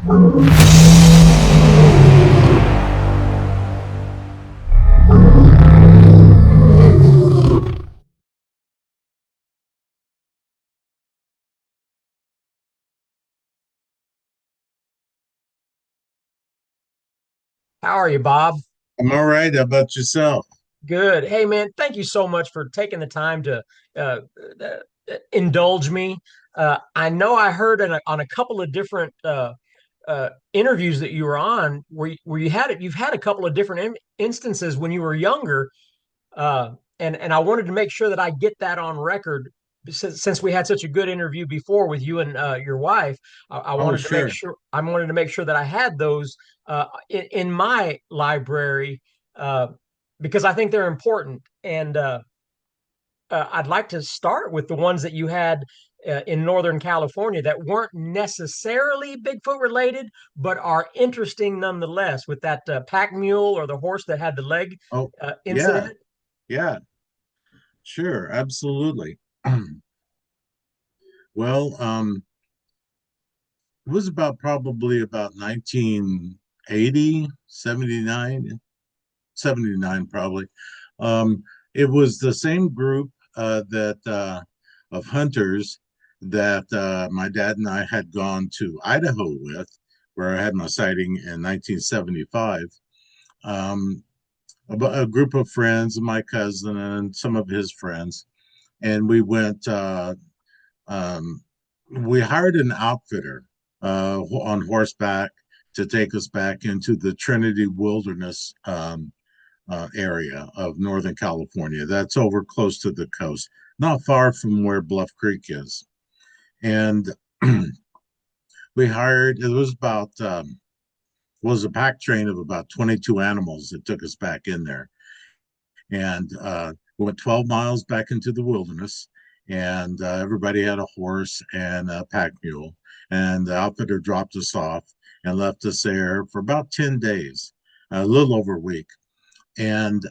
How are you, Bob? I'm all right. How about yourself? Good. Hey, man, thank you so much for taking the time to uh, indulge me. I know I heard on a couple of different interviews that you were on where you've had a couple of different instances when you were younger, uh, and I wanted to make sure that I get that on record since we had such a good interview before with you and your wife. I Oh, wanted to make sure. sure that I had those in my library uh, because I think they're important. And I'd like to start with the ones that you had in Northern California that weren't necessarily Bigfoot related, but are interesting nonetheless. With that pack mule or the horse that had the leg Oh, yeah, incident. yeah, sure, absolutely. Well, it was about probably about 1980, 79, 79 probably. Um, it was the same group that of hunters that my dad and I had gone to Idaho with, where I had my sighting in 1975. Um, a group of friends, my cousin and some of his friends, and we went. Um, we hired an outfitter on horseback to take us back into the Trinity Wilderness area of Northern California. That's over close to the coast, not far from where Bluff Creek is. And we hired. It was about was a pack train of about 22 animals that took us back in there. And we went 12 miles back into the wilderness, and everybody had a horse and a pack mule. And the outfitter dropped us off and left us there for about 10 days, a little over a week. And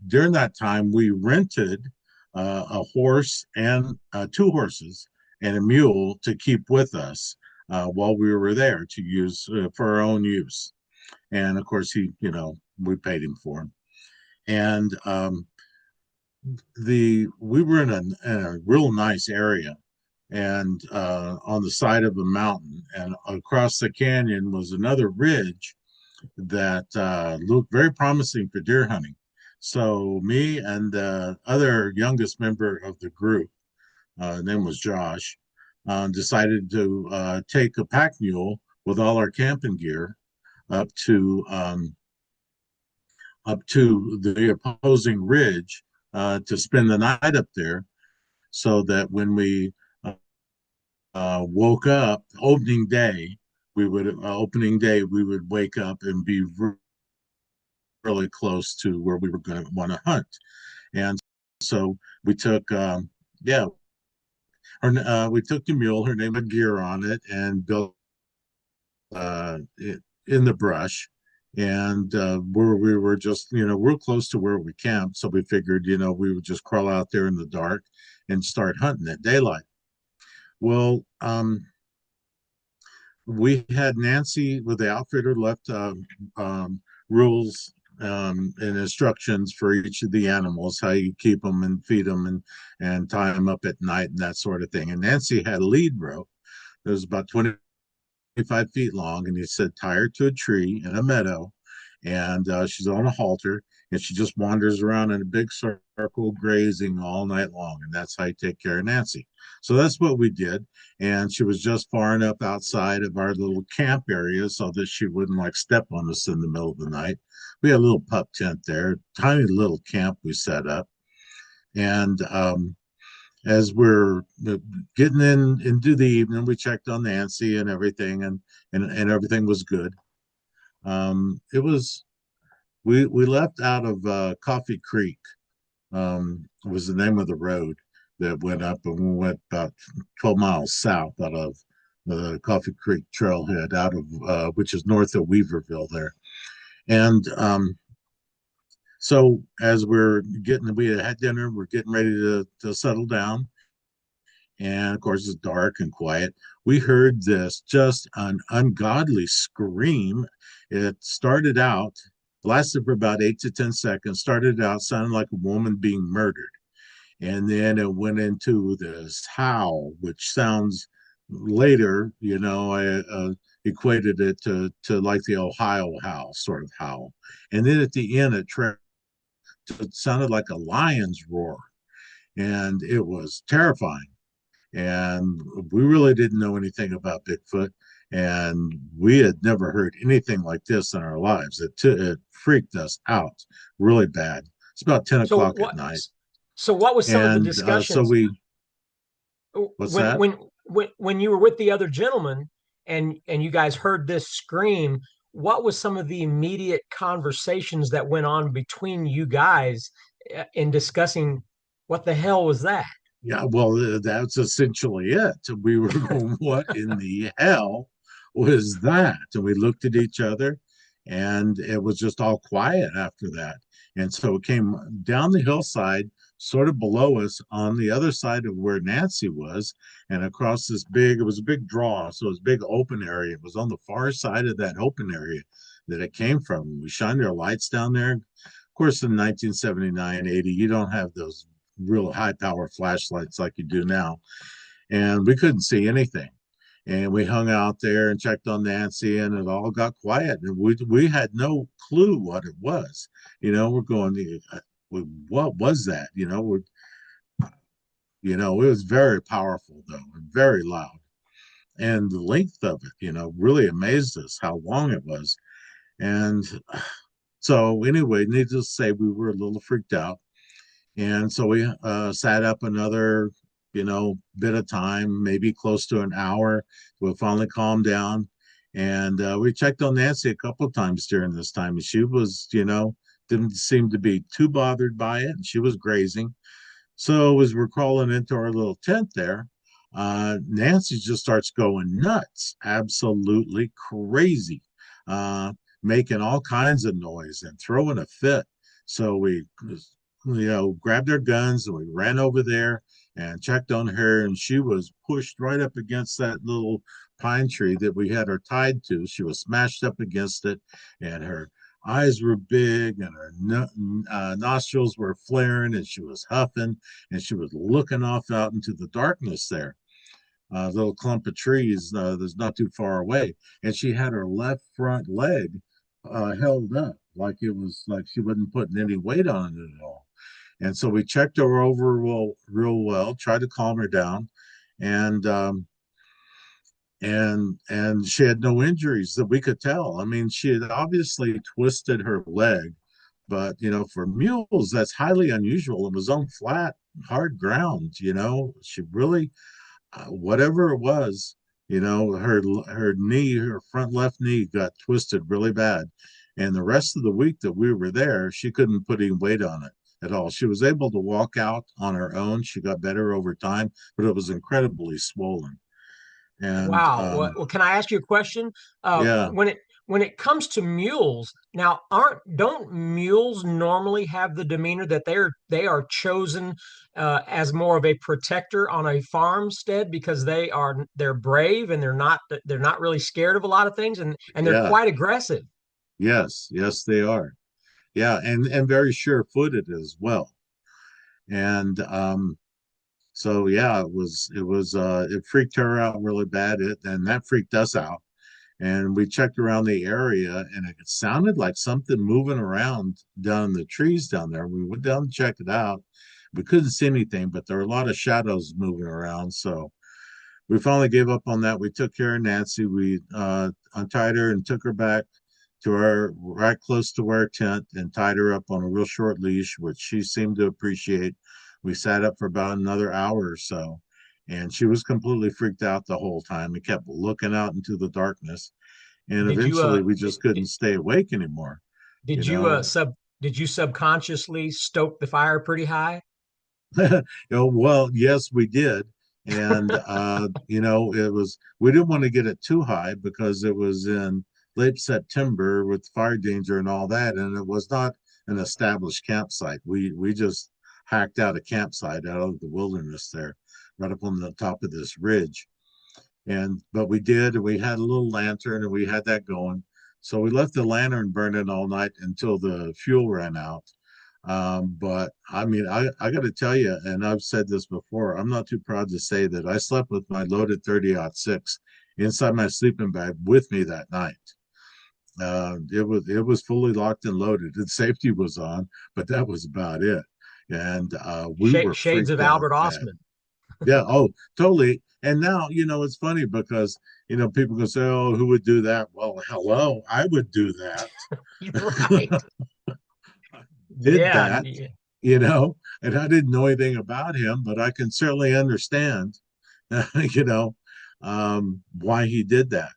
during that time, we rented a horse and two horses and a mule to keep with us while we were there to use for our own use. And of course, we paid him for him. And the we were in a real nice area and on the side of a mountain, and across the canyon was another ridge that looked very promising for deer hunting. So me and the other youngest member of the group, name was Josh, decided to take a pack mule with all our camping gear up to the opposing ridge to spend the night up there, so that when we woke up opening day we would wake up and be really close to where we were going to want to hunt. And so we took yeah we took the mule, her name had gear on it, and built it in the brush. And where we were just, real close to where we camped. So we figured, we would just crawl out there in the dark and start hunting at daylight. Well, we had Nancy with the outfitter left rules and instructions for each of the animals, how you keep them and feed them and tie them up at night and that sort of thing. And Nancy had a lead rope that was about 25 feet long, and he said tie her to a tree in a meadow, and she's on a halter, and she just wanders around in a big circle grazing all night long, and that's how you take care of Nancy. So that's what we did. And she was just far enough outside of our little camp area so that she wouldn't like step on us in the middle of the night. We had a little pup tent there, tiny little camp we set up. And as we're getting in into the evening, we checked on Nancy and everything, and everything was good. It was we left out of Coffee Creek. Was the name of the road that went up, and we went about 12 miles south out of the Coffee Creek trailhead, out of which is north of Weaverville there. And so as we had dinner, we're getting ready to settle down. And of course, it's dark and quiet. We heard this just an ungodly scream. It started out, lasted for about 8 to 10 seconds, started out sounding like a woman being murdered. And then it went into this howl, which sounds later, I equated it to like the Ohio howl, sort of howl. And then at the end, it sounded like a lion's roar, and it was terrifying. And we really didn't know anything about Bigfoot, and we had never heard anything like this in our lives. It freaked us out really bad. It's about 10 So o'clock at what? night. So what was some of the And so discussions what's when that? when when you were with the other gentleman and you guys heard this scream? What was some of the immediate conversations that went on between you guys in discussing what the hell was that? Yeah, well, that's essentially it. We were going, what in the hell was that? And we looked at each other, and it was just all quiet after that. And so it came down the hillside, sort of below us on the other side of where Nancy was, and across it was a big draw. So it was a big open area. It was on the far side of that open area that it came from. We shined our lights down there. Of course, in 1979, 80, you don't have those real high power flashlights like you do now. And we couldn't see anything. And we hung out there and checked on Nancy, and it all got quiet. And we had no clue what it was. We're going, what was that? It was very powerful though, and very loud. And the length of it, really amazed us how long it was. And so anyway, needless to say, we were a little freaked out. And so we sat up another, bit of time, maybe close to an hour. We finally calmed down. And we checked on Nancy a couple of times during this time. And she was, didn't seem to be too bothered by it. And she was grazing. So as we're crawling into our little tent there, Nancy just starts going nuts, absolutely crazy, uh, making all kinds of noise and throwing a fit. So we, grabbed our guns and we ran over there and checked on her. And she was pushed right up against that little pine tree that we had her tied to. She was smashed up against it, and her eyes were big, and her nostrils were flaring, and she was huffing, and she was looking off out into the darkness there. A little clump of trees that's not too far away, and she had her left front leg held up like it was like she wasn't putting any weight on it at all. And so we checked her over real well, tried to calm her down, and and she had no injuries that we could tell. I mean, she had obviously twisted her leg, but for mules, that's highly unusual. It was on flat, hard ground. She really, whatever it was, her knee, her front left knee, got twisted really bad. And the rest of the week that we were there, she couldn't put any weight on it at all. She was able to walk out on her own. She got better over time, but it was incredibly swollen. And Wow. Well, can I ask you a question? yeah, When it comes to mules, now aren't don't mules normally have the demeanor that they are chosen as more of a protector on a farmstead because they're brave and they're not really scared of a lot of things and they're yeah, quite aggressive. yes, they are. Yeah, and very sure-footed as well. And so yeah, it freaked her out really bad. And that freaked us out. And we checked around the area, and it sounded like something moving around down in the trees down there. We went down to check it out. We couldn't see anything, but there were a lot of shadows moving around. So we finally gave up on that. We took care of Nancy. We untied her and took her back to our right close to our tent and tied her up on a real short leash, which she seemed to appreciate. We sat up for about another hour or so, and she was completely freaked out the whole time and kept looking out into the darkness. And Did you eventually, we just couldn't stay awake anymore. You did you know, did you subconsciously stoke the fire pretty high? well, yes, we did. And, we didn't want to get it too high because it was in late September with fire danger and all that. And it was not an established campsite. We just hacked out a campsite out of the wilderness there. right up on the top of this ridge. And but we had a little lantern and we had that going. So we left the lantern burning all night until the fuel ran out. But I mean, I got to tell you, and I've said this before, I'm not too proud to say that I slept with my loaded 30-06 inside my sleeping bag with me that night. It was fully locked and loaded. The safety was on, but that was about it. And we were Shades of freaked out Albert bad. Osman. Yeah. Oh, totally. And now, it's funny because, people can say, oh, who would do that? Well, hello, I would do that. You're right. Did Yeah, that, you know, and I didn't know anything about him, but I can certainly understand, you know, why he did that.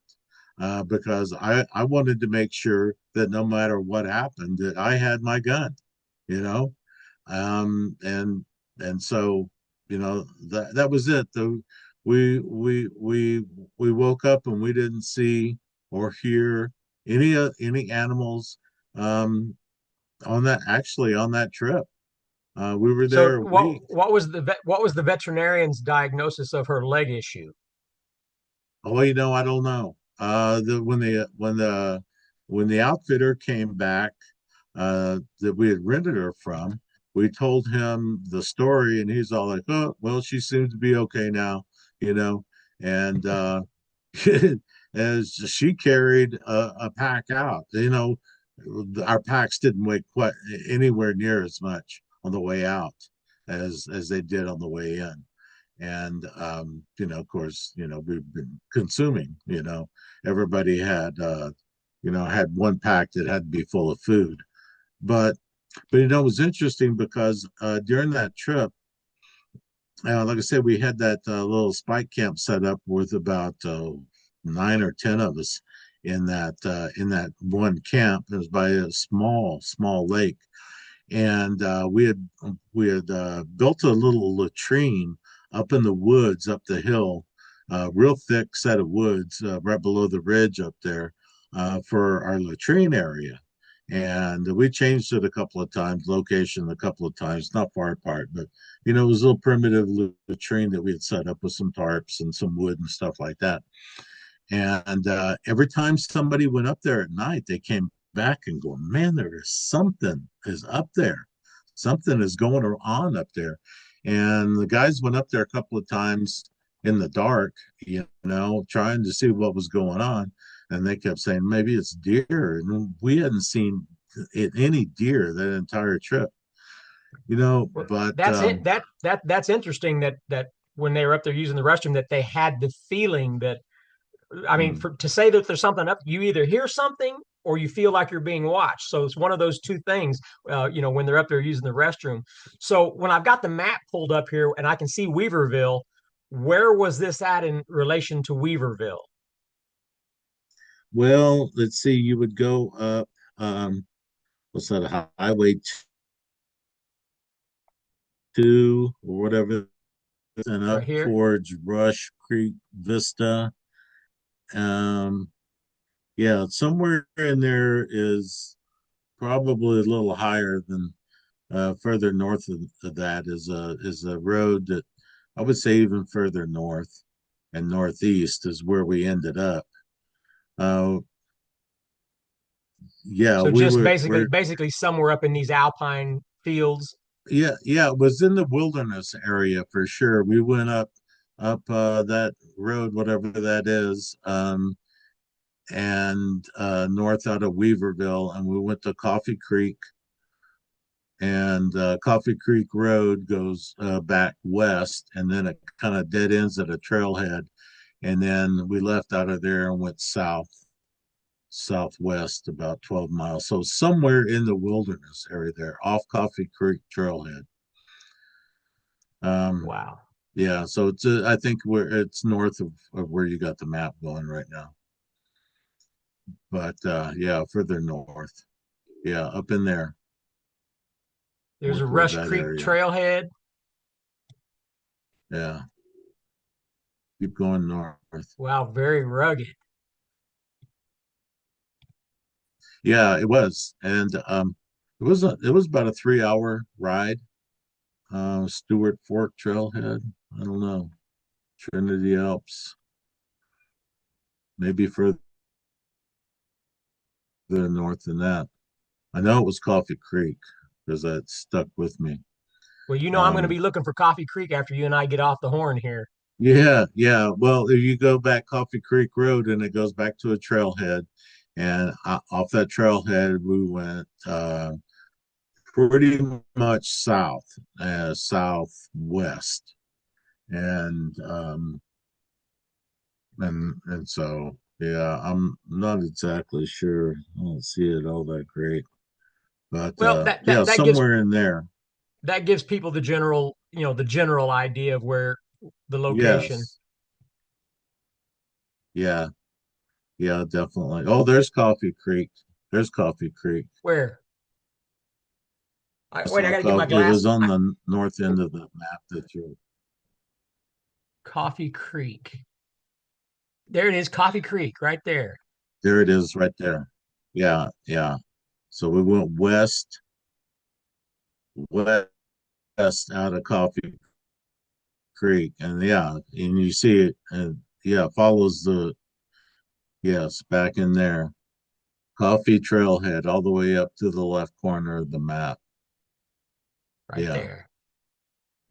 Because I wanted to make sure that no matter what happened, that I had my gun, you know, um, and and so that was it. We we we we woke up and we didn't see or hear any animals um, on that trip. We were So there a week. what was the veterinarian's diagnosis of her leg issue? Oh, I don't know. When the outfitter came back that we had rented her from, we told him the story, and he's all like, "Oh, well, she seems to be okay now," you know. And as she carried a pack out, our packs didn't weigh quite anywhere near as much on the way out as they did on the way in. And of course, we've been consuming. Everybody had one pack that had to be full of food. But it was interesting because during that trip, like I said, we had that little spike camp set up with about 9 or 10 of us in that one camp. It was by a small lake, and we had built a little latrine up in the woods up the hill, real thick set of woods right below the ridge up there for our latrine area. And we changed it a couple of times, location a couple of times, not far apart, but it was a little primitive latrine that we had set up with some tarps and some wood and stuff like that. And every time somebody went up there at night, they came back and go, man, there is something is up there. Something is going on up there. And the guys went up there a couple of times in the dark, trying to see what was going on. And they kept saying, maybe it's deer. And we hadn't seen any deer that entire trip, Well, but that's it. That's interesting that when they were up there using the restroom, that they had the feeling that, I mean, mm, to say that there's something up, you either hear something or you feel like you're being watched. So it's one of those two things, when they're up there using the restroom. So when I've got the map pulled up here and I can see Weaverville, where was this at in relation to Weaverville? well, let's see, you would go up, what's that, highway 2 or whatever, and Right up here. towards Rush Creek Vista. Um, yeah, somewhere in there is probably a little higher than further north of that is a road that I would say even further north and northeast is where we ended up. Uh, yeah, So we just were basically, we're basically somewhere up in these alpine fields. yeah, it was in the wilderness area for sure. We went up that road, whatever that is, and north out of Weaverville, and we went to Coffee Creek, and Coffee Creek Road goes back west, and then it kind of dead ends at a trailhead, and then we left out of there and went southwest about 12 miles. So somewhere in the wilderness area there, off Coffee Creek trailhead. Um, Wow. yeah, so I think it's north of where you got the map going right now, but yeah, further north, yeah, up in there, There's more a toward Rush that Creek area. trailhead. Yeah, keep going north. Wow, very rugged. Yeah, it was, and it was about a 3-hour ride. Stewart Fork Trailhead. I don't know. Trinity Alps, maybe further north than that. I know it was Coffee Creek because that stuck with me. Well, I'm going to Um, be looking for Coffee Creek after you and I get off the horn here. yeah, yeah. Well, if you go back Coffee Creek Road and it goes back to a trailhead, and off that trailhead we went pretty much south, southwest, and so yeah, I'm not exactly sure. I don't see it all that great, but Well, yeah, somewhere in there. that gives people the general, the general idea of where the location. Yes, yeah, yeah, definitely. Oh, there's Coffee Creek. There's Coffee Creek. Where? I Wait, I saw got to get my It glass. was on the north end of the map that you. Coffee Creek. There it is, Coffee Creek, right there. There it is, right there. Yeah, yeah. So we went west out of Coffee Creek, and yeah, and you see it, and yeah, it follows the yes back in there. Coffee Trailhead all the way up to the left corner of the map. Right Yeah, there.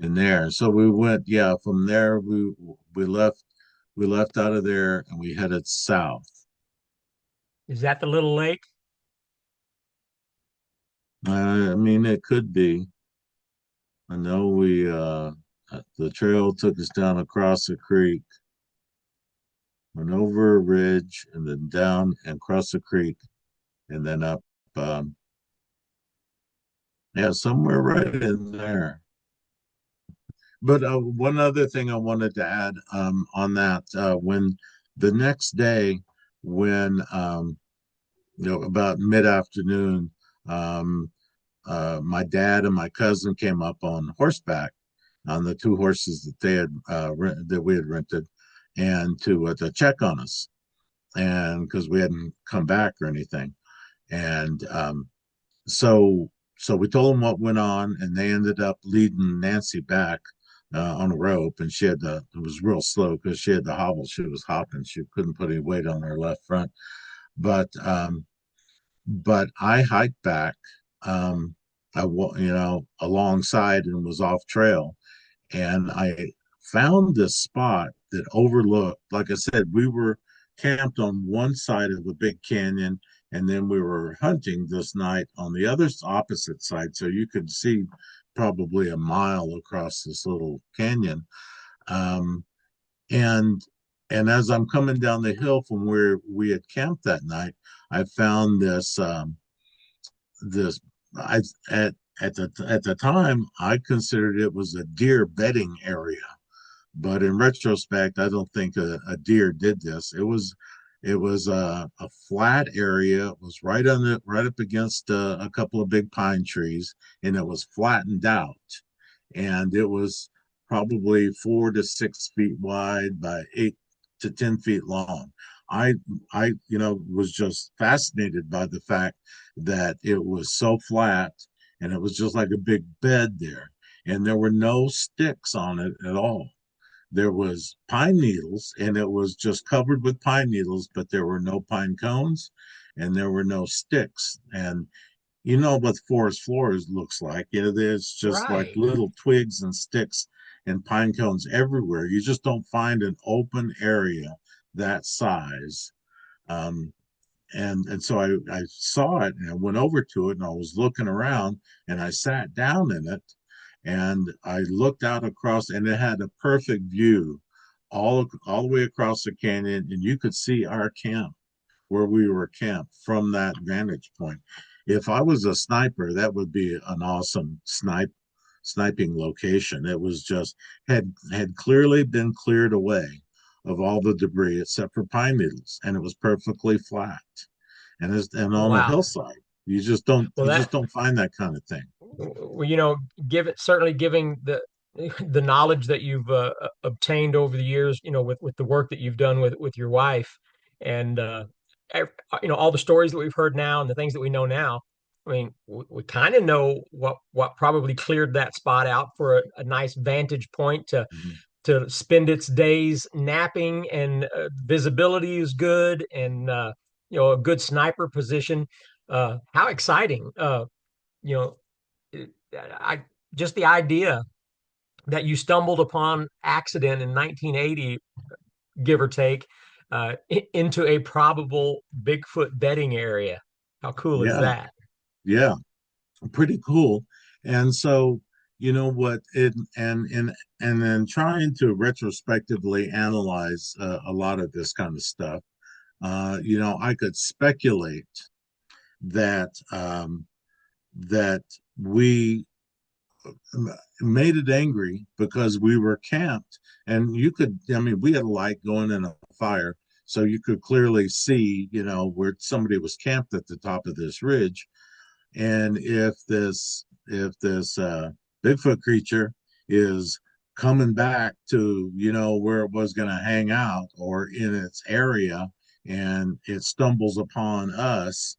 in there. So we went, yeah, from there we left out of there and we headed south. Is that the little lake? I mean, it could be. I know the trail took us down across the creek, went over a ridge, and then down and across the creek, and then up. Um, yeah, somewhere right in there. But one other thing I wanted to add on that, when the next day, when about mid afternoon, um, my dad and my cousin came up on horseback on the two horses that they had that we had rented, and to check on us, and because we hadn't come back or anything, and so we told them what went on, and they ended up leading Nancy back on a rope, and she had it was real slow because she had the hobble. She was hopping. She couldn't put any weight on her left front. But I hiked back, um, alongside and was off trail, and I found this spot that overlooked. Like I said, we were camped on one side of the big canyon, and then we were hunting this night on the other opposite side, so you could see probably a mile across this little canyon. Um, and as I'm coming down the hill from where we had camped that night, I found this I at the time I considered it was a deer bedding area, but in retrospect, I don't think a deer did this. It was a flat area. It was right up against a couple of big pine trees, and it was flattened out, and it was probably 4 to 6 feet wide by 8 to 10 feet long. I was just fascinated by the fact that it was so flat, and it was just like a big bed there, and there were no sticks on it at all. There was pine needles, and it was just covered with pine needles, but there were no pine cones, and there were no sticks. And you know what forest floors looks like. There's just like Right. little twigs and sticks and pine cones everywhere. You just don't find an open area that size. Um, and so I saw it and I went over to it and I was looking around and I sat down in it and I looked out across and it had a perfect view all the way across the canyon, and you could see our camp where we were camped from that vantage point. If I was a sniper, that would be an awesome sniping location. It was just had clearly been cleared away of all the debris except for pine needles, and it was perfectly flat and on a Wow. hillside. Well, You just don't find that kind of thing. well, give it certainly giving the knowledge that you've obtained over the years, with the work that you've done with your wife, and all the stories that we've heard now and the things that we know now. I mean, we kind of know what probably cleared that spot out for a nice vantage point Mhm. to spend its days napping, and visibility is good, and a good sniper position. How exciting! You know, I just the idea that you stumbled upon accident in 1980, give or take, into a probable Bigfoot bedding area. How cool is Yeah, that? yeah, pretty cool. And so, you know what it and then trying to retrospectively analyze a lot of this kind of stuff. I could speculate that that we made it angry because we were camped, and you could, I mean, we had a light going in a fire, so you could clearly see, where somebody was camped at the top of this ridge. And if this Bigfoot creature is coming back to, where it was going to hang out or in its area, and it stumbles upon us,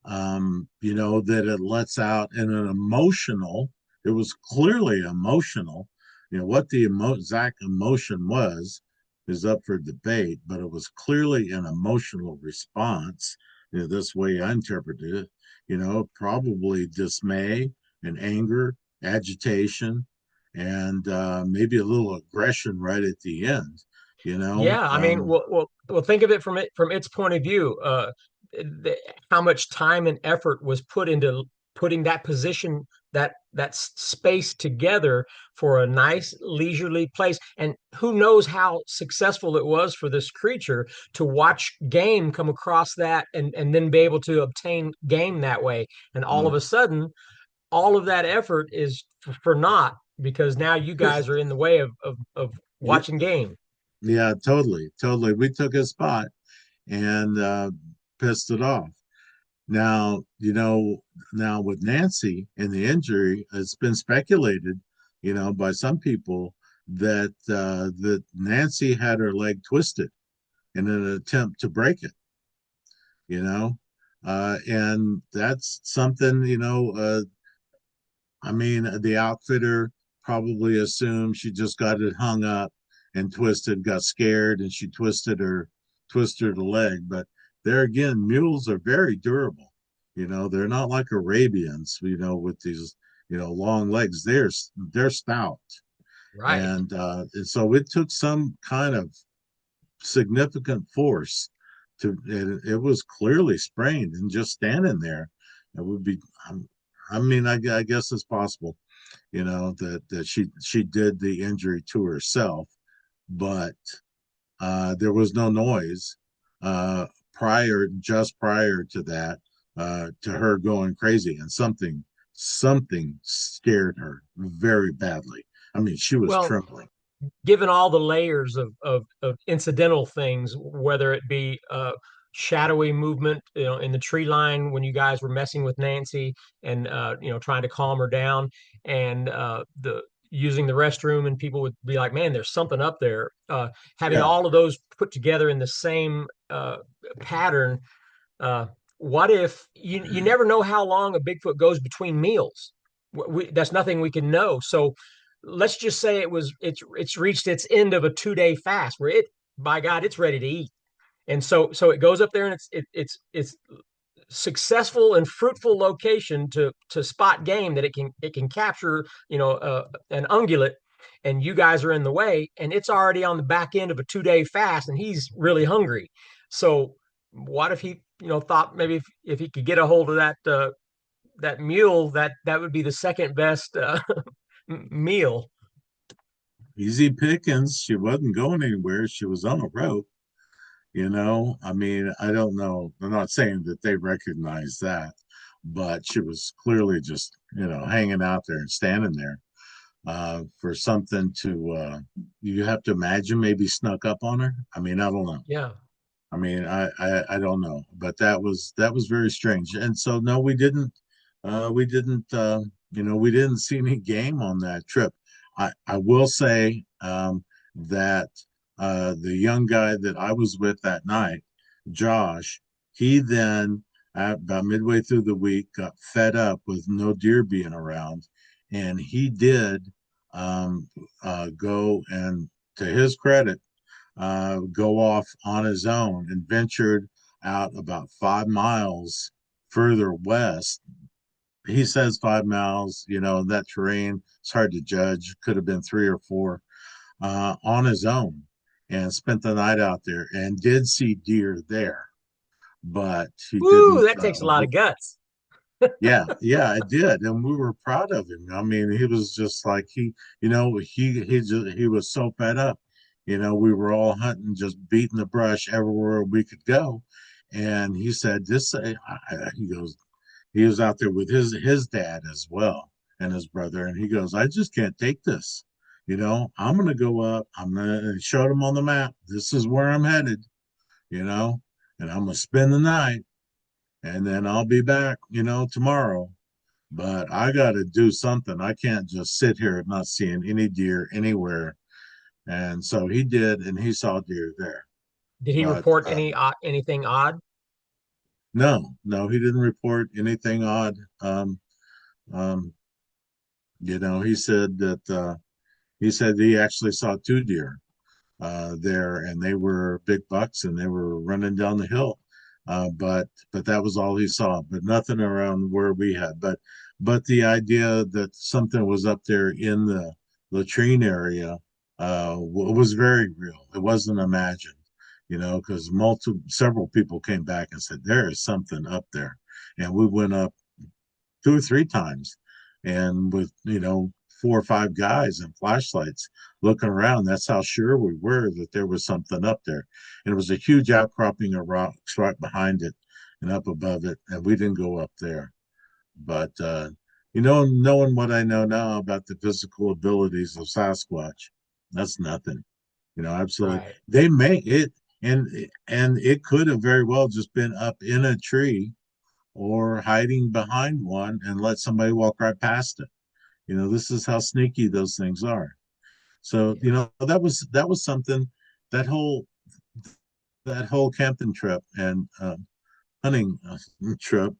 that it lets out in an emotional, it was clearly emotional. What the exact emotion was is up for debate, but it was clearly an emotional response. This way I interpreted it, probably dismay and anger, agitation, and maybe a little aggression right at the end, you know. Yeah, I mean, Um, well, think of it from its point of view. The, how much time and effort was put into putting that position, that space together for a nice leisurely place, and who knows how successful it was for this creature to watch game come across that, and then be able to obtain game that way. And all uh, of a sudden, all of that effort is for naught, because now you guys are in the way of yeah, watching game. yeah, totally, totally. We took a spot and pissed it off. Now, now with Nancy and the injury, it's been speculated, by some people that Nancy had her leg twisted in an attempt to break it, you know, and that's something, I mean, the outfitter probably assumed she just got it hung up and twisted, got scared, and she twisted her leg. But there again, mules are very durable. They're not like Arabians, with these, long legs. They're stout. Right. And so it took some kind of significant force it was clearly sprained and just standing there. It would be, I mean, I guess it's possible, that she did the injury to herself, but there was no noise just prior to that, to her going crazy, and something scared her very badly. I mean, she was Well, trembling. given all the layers of incidental things, whether it be shadowy movement, in the tree line when you guys were messing with Nancy, and trying to calm her down, and the using the restroom, and people would be like, "Man, there's something up there." Having Yeah. all of those put together in the same pattern. Uh, what if you never know how long a Bigfoot goes between meals? That's nothing we can know. So let's just say it's reached its end of a 2 day fast where by God, it's ready to eat. And so it goes up there, and it's successful and fruitful location to spot game that it can capture, an ungulate, and you guys are in the way, and it's already on the back end of a 2 day fast, and he's really hungry. So what if he, thought maybe if he could get a hold of that mule, that would be the second best meal. Easy pickings. She wasn't going anywhere. She was on a rope. I mean, I don't know. I'm not saying that they recognize that, but she was clearly just, hanging out there and standing there, for something to, you have to imagine maybe snuck up on her. I mean, I don't know. Yeah. I mean, I don't know, but that was very strange. And so no, we didn't see any game on that trip. I will say, that the young guy that I was with that night, Josh, he then about midway through the week, got fed up with no deer being around, and he did go and, to his credit, go off on his own and ventured out about 5 miles further west. He says 5 miles, that terrain, it's hard to judge. Could have been 3 or 4, on his own, and spent the night out there and did see deer there, but he Woo, didn't. that takes a lot of guts. Yeah, I did, and we were proud of him. I mean, he was just like he was so fed up. We were all hunting, just beating the brush everywhere we could go, and he said, "This," he goes, he was out there with his dad as well and his brother, and he goes, "I just can't take this. I'm gonna go up. I'm gonna show him on the map. This is where I'm headed. You know, and I'm gonna spend the night." And then I'll be back, tomorrow. But I got to do something. I can't just sit here not seeing any deer anywhere. And so he did, and he saw deer there. Did he But report anything odd? no, no, he didn't report anything odd. Um, he said that he said he actually saw 2 deer there, and they were big bucks, and they were running down the hill. But that was all he saw. But nothing around where we had. But the idea that something was up there in the latrine area was very real. It wasn't imagined, because several people came back and said there is something up there, and we went up 2 or 3 times, and with 4 or 5 guys and flashlights looking around. That's how sure we were that there was something up there, and it was a huge outcropping of rocks right behind it and up above it, and we didn't go up there. But knowing what I know now about the physical abilities of Sasquatch, that's nothing. Absolutely, Right. they may it, and it could have very well just been up in a tree or hiding behind one and let somebody walk right past it. This is how sneaky those things are. So, Yeah. that was something, that whole camping trip and hunting trip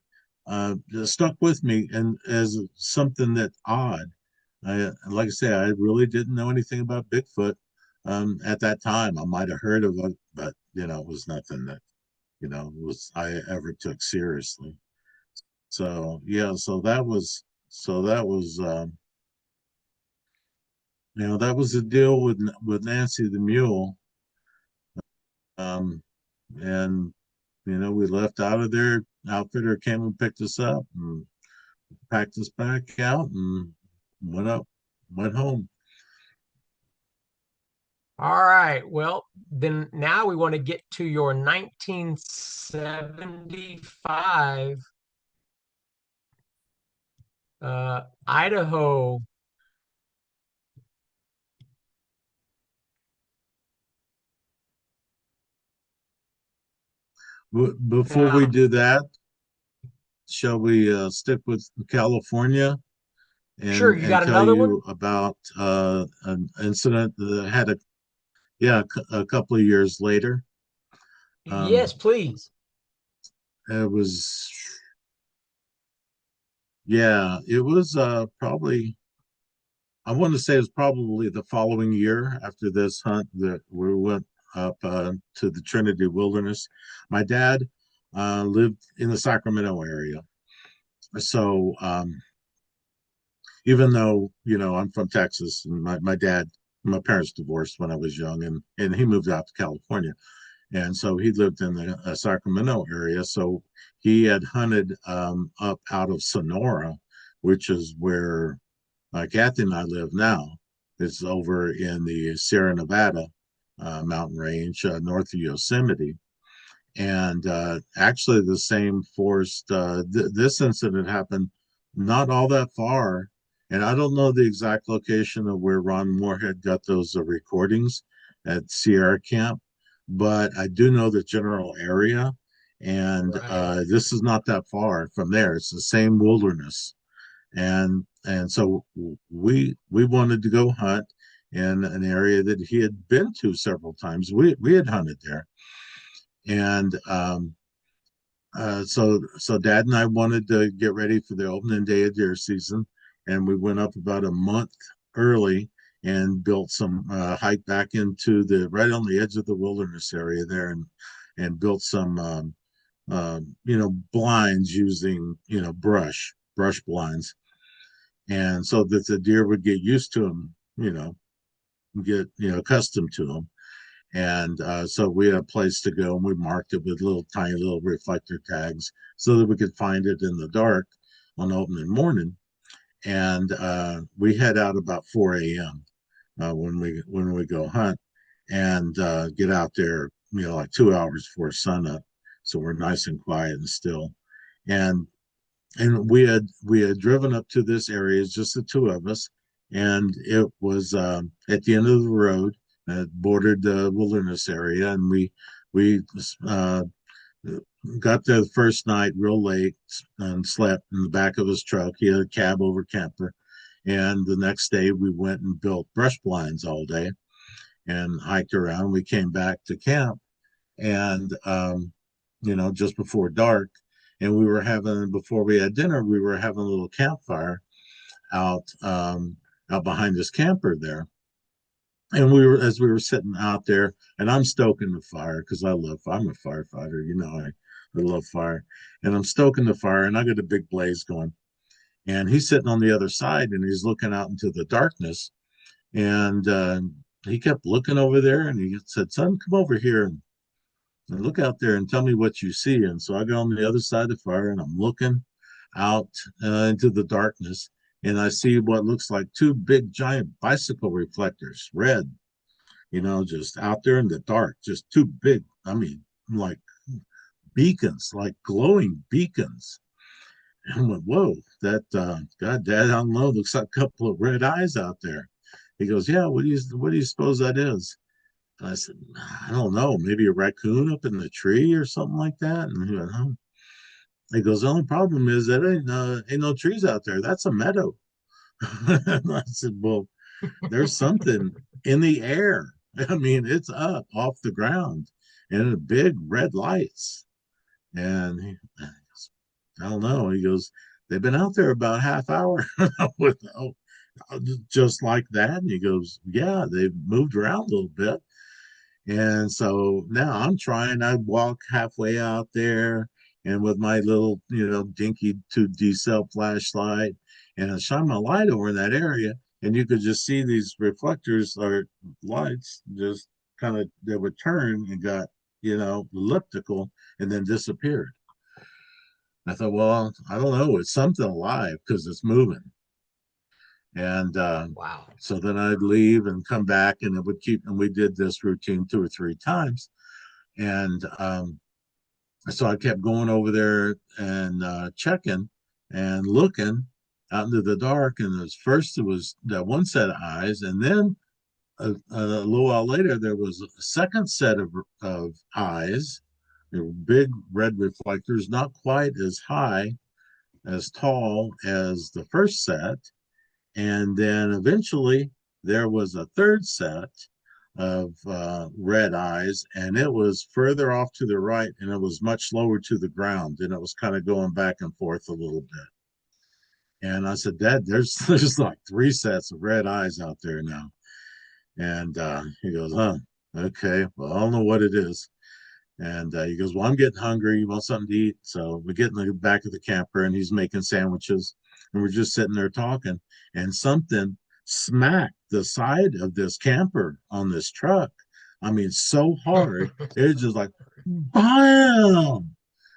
stuck with me, and as something that odd. Like I say, I really didn't know anything about Bigfoot at that time. I might have heard of it, but it was nothing that was I ever took seriously. So yeah, that was the deal with Nancy the mule. Um, and we left out of there. Outfitter came and picked us up and packed us back out and went up, went home. All right. Well, then now we want to get to your 1975 Idaho. Before we Now, do that, shall we stick with California sure, and you got tell another one? you about an incident that had a couple of years later. Yes, Um, please. it was Yeah, it was probably, I want to say it was probably the following year after this hunt that we went up to the Trinity Wilderness. My dad lived in the Sacramento area. So even though, I'm from Texas, and my parents divorced when I was young, and he moved out to California. And so he lived in the Sacramento area. So he had hunted up out of Sonora, which is where Kathy and I live now. It's over in the Sierra Nevada mountain range north of Yosemite. And actually, the same forest, this incident happened not all that far. And I don't know the exact location of where Ron Moorhead got those recordings at Sierra Camp, but I do know the general area. And Right. this is not that far from there. It's the same wilderness, and so we wanted to go hunt in an area that he had been to several times. We had hunted there, and So Dad and I wanted to get ready for the opening day of deer season, and we went up about a month early and built some hike back into the right on the edge of the wilderness area there, and built some blinds using brush blinds, and so that the deer would get used to them, get accustomed to them. And so we had a place to go, and we marked it with little tiny little reflector tags so that we could find it in the dark on opening morning. And we head out about 4 a.m. When we go hunt, and get out there, like 2 hours before sunup, so we're nice and quiet and still. And we had driven up to this area, just the two of us, and it was at the end of the road that bordered the wilderness area, and we uh, got there the first night real late and slept in the back of his truck. He had a cab over camper, and the next day we went and built brush blinds all day and hiked around. We came back to camp, and just before dark, and we were having before we had dinner, we were having a little campfire out out behind this camper there. And as we were sitting out there, and I'm stoking the fire because I'm a firefighter, I love fire. And I'm stoking the fire, and I got a big blaze going. And he's sitting on the other side, and he's looking out into the darkness. And he kept looking over there, and he said, "Son, come over here and look out there and tell me what you see." And so I go on the other side of the fire, and I'm looking out into the darkness, and I see what looks like two big giant bicycle reflectors, red, just out there in the dark, just two big, I mean, like beacons, like glowing beacons. And I went, "Whoa, that God, Dad, I don't know, looks like a couple of red eyes out there." He goes, "Yeah, what do you suppose that is?" And I said, "I don't know, maybe a raccoon up in the tree or something like that." And he went, "Huh." He goes, "The only problem is that ain't no trees out there. That's a meadow." And I said, "Well, there's something in the air. I mean, it's up off the ground and the big red lights." And I don't know. He goes, "They've been out there about half hour." With, just like that. And he goes, "Yeah, they've moved around a little bit." And so now I walk halfway out there, and with my little, dinky 2D cell flashlight, and I shine my light over in that area, and you could just see these reflectors or lights just kind of, they would turn and got, elliptical and then disappeared. I thought, well, I don't know, it's something alive because it's moving. And Wow. so then I'd leave and come back, and it would keep, and we did this routine 2 or 3 times. And so I kept going over there and checking and looking out into the dark. And it was that one set of eyes, and then a little while later there was a second set of eyes. They were big red reflectors, not quite as high, as tall as the first set. And then eventually there was a third set of red eyes, and it was further off to the right, and it was much lower to the ground, and it was kind of going back and forth a little bit. And I said, "Dad, there's there's like 3 sets of red eyes out there now." And he goes, "Huh, okay, well, I don't know what it is." And he goes, "Well, I'm getting hungry. You want something to eat?" So we get in the back of the camper, and he's making sandwiches, and we're just sitting there talking. And something smacked the side of this camper on this truck. I mean, so hard. It's just like, bam!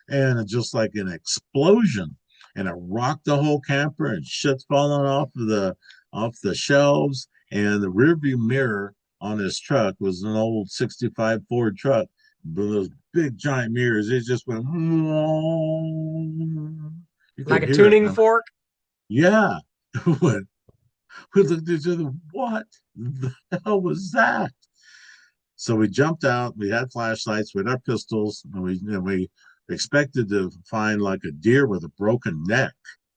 And it's just like an explosion. And it rocked the whole camper, and shit's falling off the shelves. And the rearview mirror on this truck was an old 65 Ford truck, but those big giant mirrors, it just went, you Like could a hear it. tuning fork? Yeah. we looked at each other, what the hell was that? So we jumped out, we had flashlights, we had our pistols, and we expected to find like a deer with a broken neck,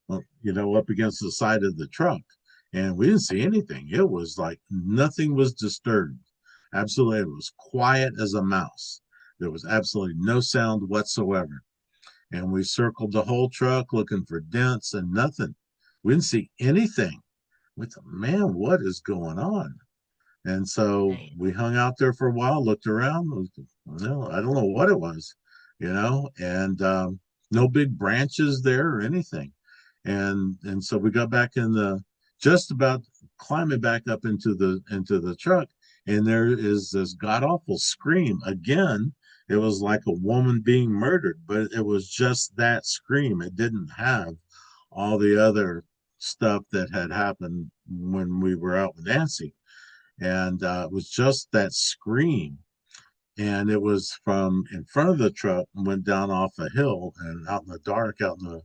up against the side of the truck. And we didn't see anything. It was like nothing was disturbed. Absolutely, it was quiet as a mouse. There was absolutely no sound whatsoever. and we circled the whole truck looking for dents and nothing. We didn't see anything. We thought, man, what is going on? And so Man. we hung out there for a while, looked around. No, I don't know what it was, and no big branches there or anything. And so we got back in the just about climbing back up into the truck, and there is this god awful scream again. It was like a woman being murdered, but it was just that scream. It didn't have all the other stuff that had happened when we were out with Nancy, and it was just that scream. And it was from in front of the truck and went down off a hill and out in the dark, out in the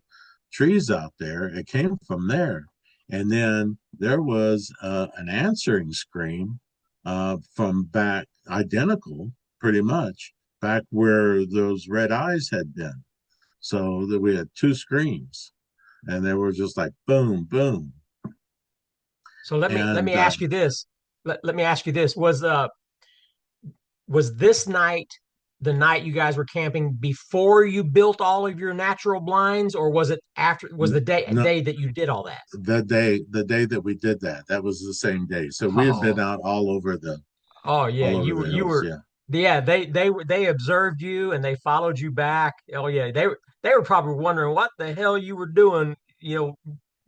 trees out there. It came from there. And then there was an answering scream from back, identical, pretty much, back where those red eyes had been. So that we had two screams, and they were just like boom, boom. So let me And ask you this. Let me ask you this. Was this night the night you guys were camping before you built all of your natural blinds, or was it after? Was the no, day that you did all that? the day that we did that, that was the same day. So we had been Oh, out oh yeah, all over the you hills. were. Yeah. Yeah, they observed you and they followed you back. Oh yeah, they were probably wondering what the hell you were doing.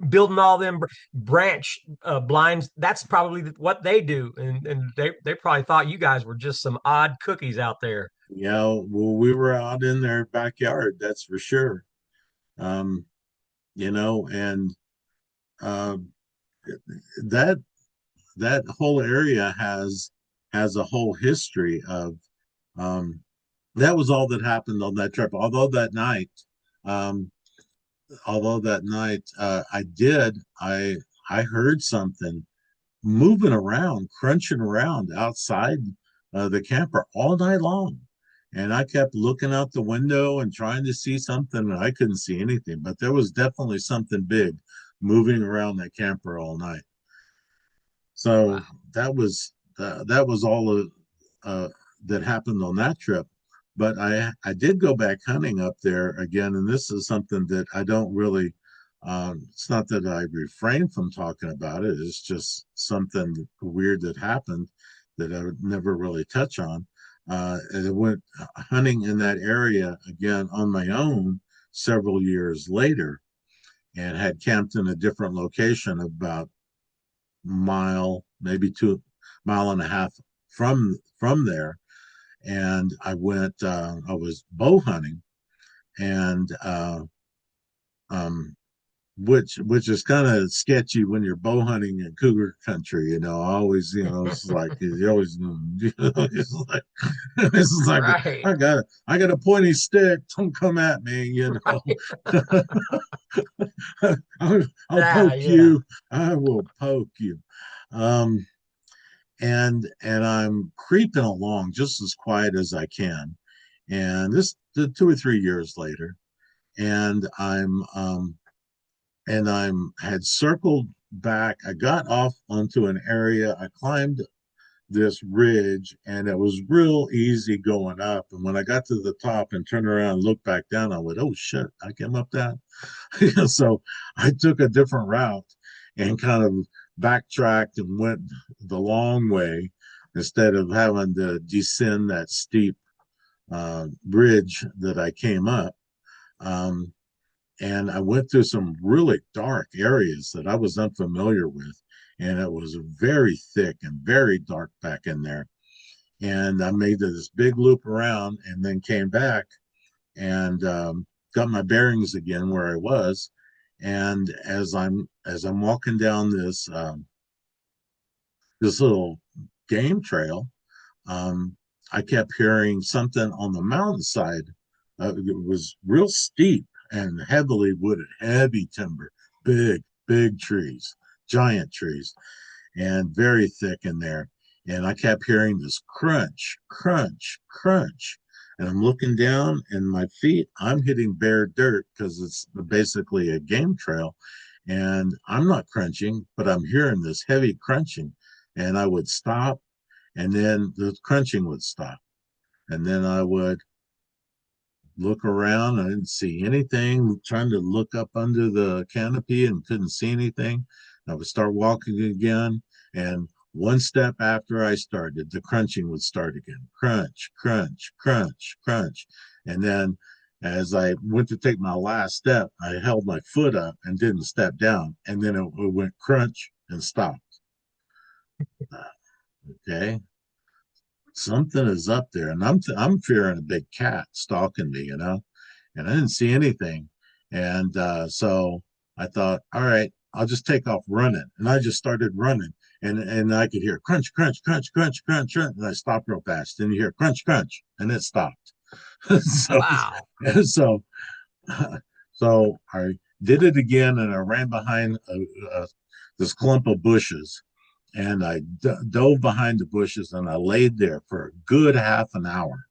Building all them branch blinds. That's probably what they do, and they probably thought you guys were just some odd cookies out there. Yeah, well, we were out in their backyard, that's for sure. Um, and uh, that that whole area has a whole history of um, that was all that happened on that trip. Um, although that night I heard something moving around, crunching around outside the camper all night long. And I kept looking out the window and trying to see something, and I couldn't see anything. But there was definitely something big moving around that camper all night. So Wow. that was all uh, that happened on that trip. But I did go back hunting up there again, and this is something that I don't really. It's not that I refrain from talking about it. It's just something weird that happened that I would never really touch on. And I went hunting in that area again on my own several years later, and had camped in a different location about mile, maybe 2 mile and a half from there. And I was bow hunting, and um, which is kind of sketchy when you're bow hunting in cougar country. I always, it's like you always, it's like it's like Right. I got a pointy stick. Don't come at me. Right. I'll Yeah, poke yeah. you. I will poke you. Um, and I'm creeping along just as quiet as I can. And this 2 or 3 years later, and I'm had circled back. I got off onto an area. I climbed this ridge, and it was real easy going up. And when I got to the top and turned around and looked back down, I went, "Oh shit, I came up that." So I took a different route and kind of backtracked and went the long way instead of having to descend that steep bridge that I came up. Um, and I went through some really dark areas that I was unfamiliar with. And it was very thick and very dark back in there. And I made this big loop around and then came back and got my bearings again where I was. And as I'm walking down this little game trail, um, I kept hearing something on the mountainside. It was real steep and heavily wooded, heavy timber, big trees, giant trees, and very thick in there. And I kept hearing this crunch, crunch, crunch. And I'm looking down, and my feet, I'm hitting bare dirt because it's basically a game trail. And I'm not crunching, but I'm hearing this heavy crunching. And I would stop, and then the crunching would stop. And then I would look around. I didn't see anything. Trying to look up under the canopy and couldn't see anything. I would start walking again, and one step after I started, the crunching would start again. Crunch, crunch, crunch, crunch. And then as I went to take my last step, I held my foot up and didn't step down. And then it went crunch and stopped. Okay. Something is up there. And I'm fearing a big cat stalking me, and I didn't see anything. And so I thought, all right, I'll just take off running. And I just started running. And I could hear crunch, crunch, crunch, crunch, crunch, crunch. And I stopped real fast. And you hear crunch, crunch, and it stopped. so, Wow. so, so I did it again, and I ran behind this clump of bushes, and I dove behind the bushes, and I laid there for a good half an hour,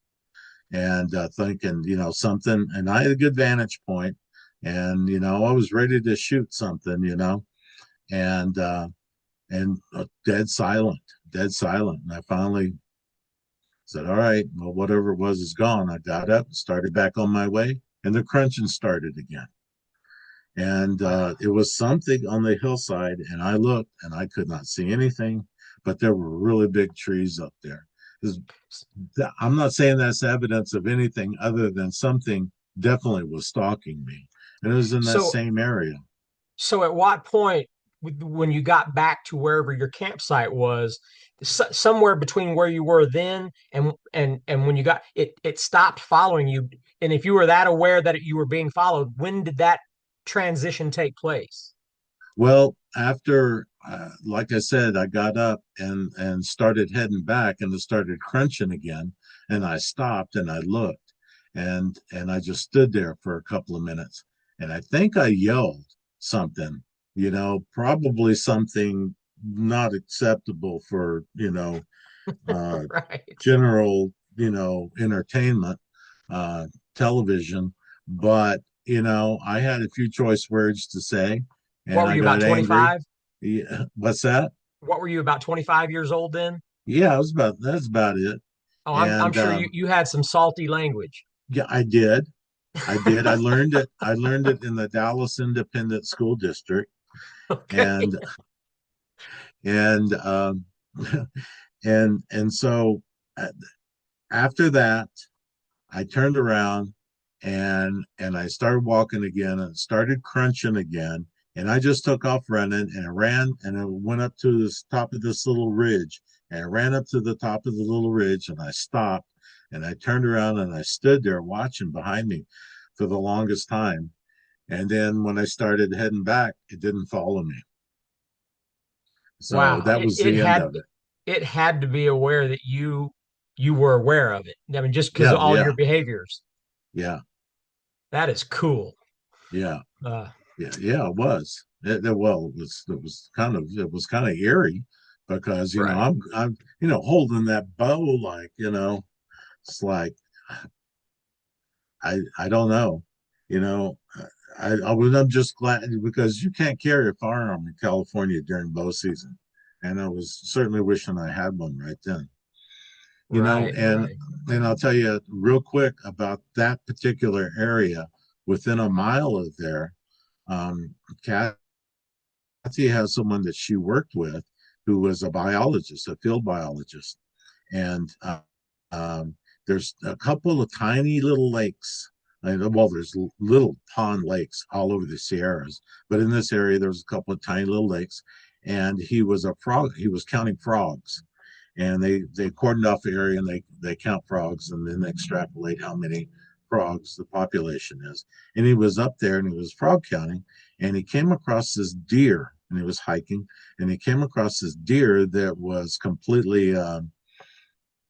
and thinking, something. And I had a good vantage point, and I was ready to shoot something, and dead silent, dead silent. And I finally said, all right, well, whatever it was is gone. I got up, started back on my way, and the crunching started again. And Wow. it was something on the hillside, and I looked and I could not see anything, but there were really big trees up there. I'm not saying that's evidence of anything other than something definitely was stalking me, and it was in that So, same area. so at what point, when you got back to wherever your campsite was, somewhere between where you were then and when you got it, it stopped following you. And if you were that aware that you were being followed, when did that transition take place? Well, after, like I said, I got up and started heading back, and it started crunching again, and I stopped and I looked, and I just stood there for a couple of minutes, and I think I yelled something, probably something not acceptable for uh, Right. general entertainment, uh, television, but I had a few choice words to say, What and were I you, about got angry. 25? Yeah, what's that? What were you, about 25 years old then? Yeah, it was about that's about it. Oh, I'm And sure you had some salty language. yeah, I did. I learned it in the Dallas Independent School District, Okay. and and and so uh, after that, I turned around and I started walking again, and it started crunching again. And I just took off running, and I ran, and I went up to the top of this little ridge, and I ran up to the top of the little ridge, and I stopped, and I turned around, and I stood there watching behind me for the longest time. And then when I started heading back, it didn't follow me. So Wow. that was the end of it. It had to be aware that you were aware of it. I mean, just because Yeah, of all yeah, your behaviors. yeah, That is cool. yeah. Uh, Yeah, yeah, it was. Well, it was kind of eerie because right. I'm holding that bow, like it's like I don't know, you know I'm just glad because you can't carry a firearm in California during bow season, and I was certainly wishing I had one right then. Right. And Right. I'll tell you real quick about that particular area. Within a mile of there, um, Kathy has someone that she worked with who was a biologist, a field biologist, and um, there's a couple of tiny little lakes. Well, there's little pond lakes all over the Sierras, but in this area, there's a couple of tiny little lakes. And he was a frog. He was counting frogs, and they cordoned off the area, and they count frogs, and then they extrapolate how many frogs the population is. And he was up there, and he was frog counting, and he came across this deer, and he was hiking, and he came across this deer that was completely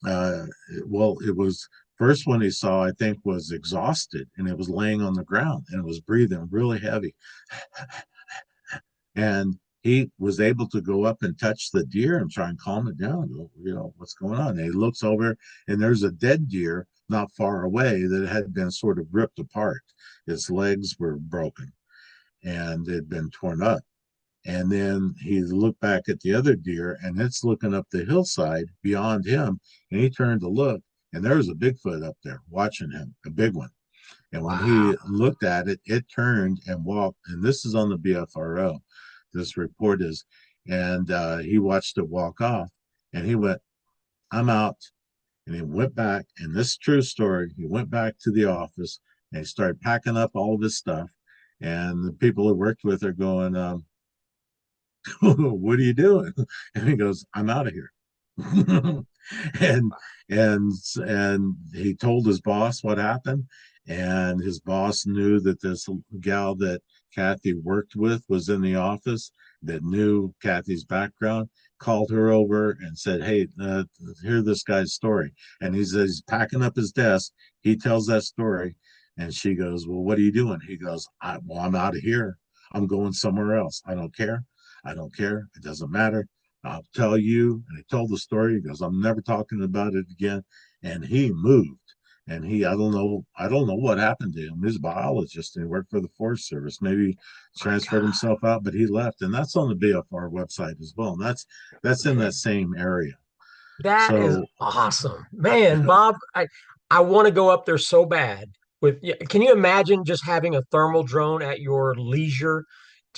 uh, well, it was first one he saw, I think, was exhausted, and it was laying on the ground, and it was breathing really heavy. And he was able to go up and touch the deer and try and calm it down. Go, what's going on? And he looks over, and there's a dead deer not far away that had been sort of ripped apart. Its legs were broken and it had been torn up. And then he looked back at the other deer, and it's looking up the hillside beyond him. And he turned to look, and there was a Bigfoot up there watching him, a big one. And when Wow. he looked at it, it turned and walked. And this is on the BFRO. This report is, and he watched it walk off, and he went, "I'm out." And he went back, and this is a true story. He went back to the office and he started packing up all of his stuff. And the people he worked with are going, "What are you doing?" And he goes, "I'm out of here." and and he told his boss what happened, and his boss knew that this gal that Kathy worked with was in the office, that knew Kathy's background, called her over and said, "Hey, hear this guy's story." And he says he's packing up his desk. He tells that story, and she goes, "Well, what are you doing?" He goes, "Well, I'm out of here. I'm going somewhere else. I don't care. I don't care. It doesn't matter. I'll tell you." And he told the story. He goes, "I'm never talking about it again." And he moved. And I don't know what happened to him. He's a biologist and he worked for the Forest Service. Maybe My transferred God. himself out, but he left. And that's on the BFR website as well. And that's in that Man, same area. that is So, awesome. Man, Bob, I want to go up there so bad. Yeah, can you imagine just having a thermal drone at your leisure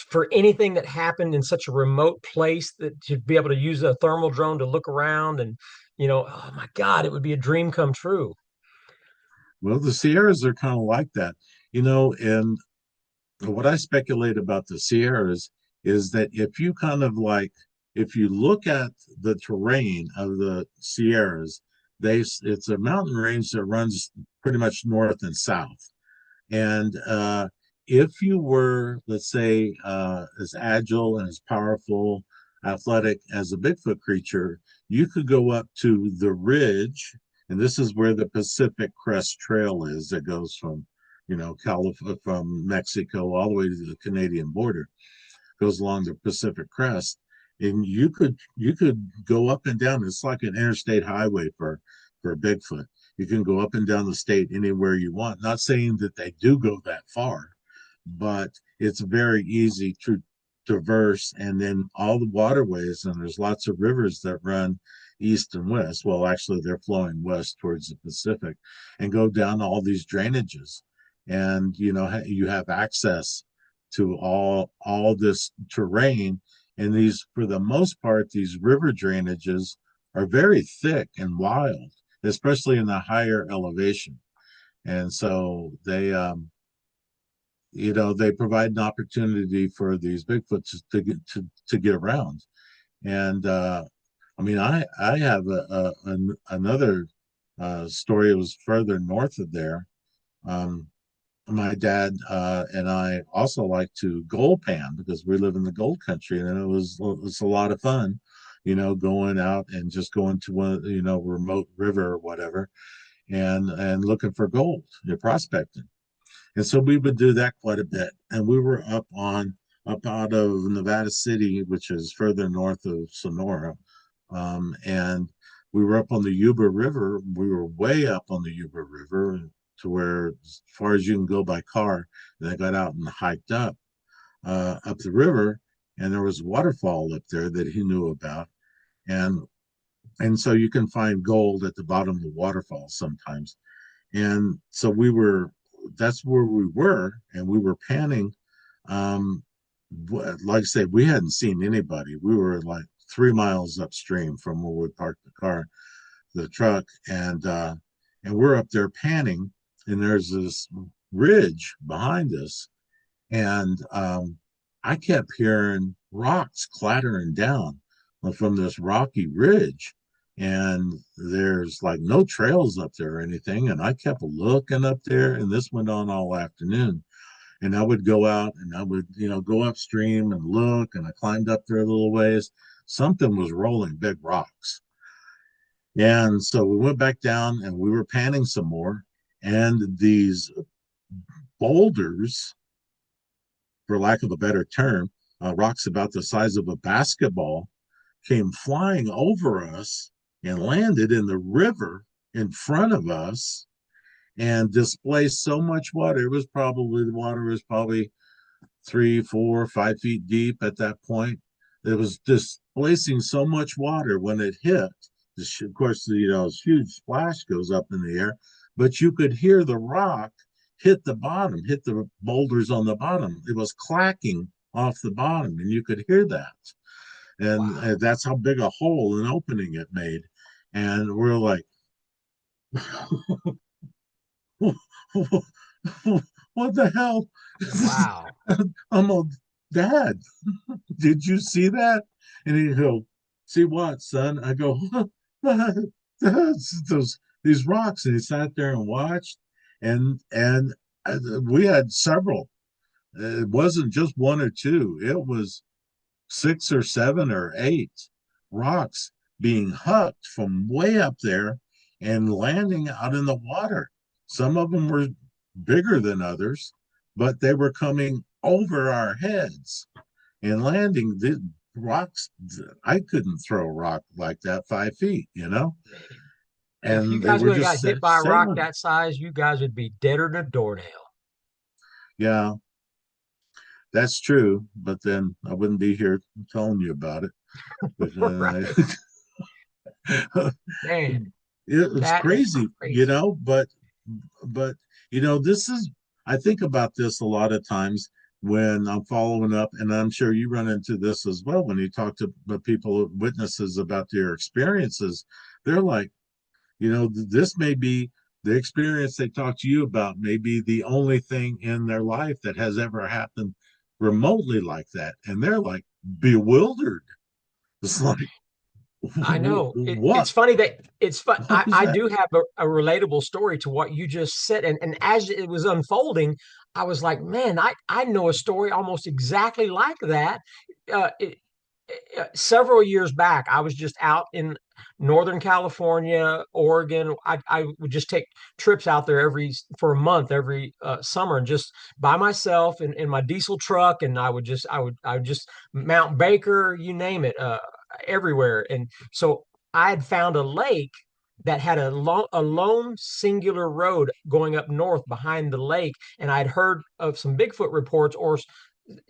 for anything that happened in such a remote place, that to be able to use a thermal drone to look around and, oh my God, it would be a dream come true. well, the Sierras are kind of like that, and what I speculate about the Sierras is that if you look at the terrain of the Sierras, it's a mountain range that runs pretty much north and south. And if you were, let's say, as agile and as powerful, athletic as a Bigfoot creature, you could go up to the ridge, and this is where the Pacific Crest Trail is that goes from, California, from Mexico all the way to the Canadian border, goes along the Pacific Crest, and you could go up and down. It's like an interstate highway for Bigfoot. You can go up and down the state anywhere you want. Not saying that they do go that far, but it's very easy to traverse. And then all the waterways, and there's lots of rivers that run east and west. Well, actually, they're flowing west towards the Pacific, and go down all these drainages. And you have access to all this terrain. And these, for the most part, these river drainages are very thick and wild, especially in the higher elevation. And so they provide an opportunity for these Bigfoots to get around. And I mean, I have another story. It was further north of there. Um, my dad and I also like to gold pan because we live in the gold country, and it's a lot of fun, going out and just going to one, remote river or whatever, and looking for gold, prospecting. And so we would do that quite a bit. And we were up out of Nevada City, which is further north of Sonora. And we were up on the Yuba River. We were way up on the Yuba River to where as far as you can go by car. And I got out and hiked up the river, and there was a waterfall up there that he knew about. And and so you can find gold at the bottom of the waterfall sometimes. And so that's where we were, and we were panning. Um, like I said, we hadn't seen anybody. We were like 3 miles upstream from where we parked the truck, and we're up there panning, and there's this ridge behind us, and I kept hearing rocks clattering down from this rocky ridge. And there's like no trails up there or anything. And I kept looking up there, and this went on all afternoon. And I would go out and I would, go upstream and look, and I climbed up there a little ways. Something was rolling big rocks. And so we went back down and we were panning some more. And these boulders, for lack of a better term, rocks about the size of a basketball, came flying over us and landed in the river in front of us and displaced so much water. The water was probably 3, 4, 5 feet deep at that point. It was displacing so much water when it hit. Of course, this huge splash goes up in the air, but you could hear the rock hit the bottom, hit the boulders on the bottom. It was clacking off the bottom, and you could hear that. And Wow. that's how big a hole and opening it made. And we're like, what the hell? Wow. I'm like, Dad, did you see that? And he'd go, see what, son? I go, those these rocks. And he sat there and watched, and we had several. It wasn't just one or two. It was six or seven or eight rocks being hucked from way up there and landing out in the water. Some of them were bigger than others, but they were coming over our heads and landing. The rocks, I couldn't throw a rock like that 5 feet, If you and they guys were would have got just hit by a rock sailing. that size, you guys would be deader than a doornail. Yeah, that's true. But then I wouldn't be here telling you about it. But Right. Man, it was that is crazy, crazy. but this is, I think about this a lot of times when I'm following up, and I'm sure you run into this as well when you talk to the people, witnesses about their experiences. They're like, this may be the experience they talk to you about, may be the only thing in their life that has ever happened remotely like that. And they're like bewildered. It's like, I know. what? It's funny that it's fun. What was I that? do have a relatable story to what you just said. And as it was unfolding, I was like, man, I know a story almost exactly like that. Uh, it, Several years back, I was just out in Northern California, Oregon. I would just take trips out there for a month every summer, and just by myself in my diesel truck. And I would just Mount Baker, you name it, everywhere. And so I had found a lake that had a lone singular road going up north behind the lake, and I'd heard of some Bigfoot reports. Or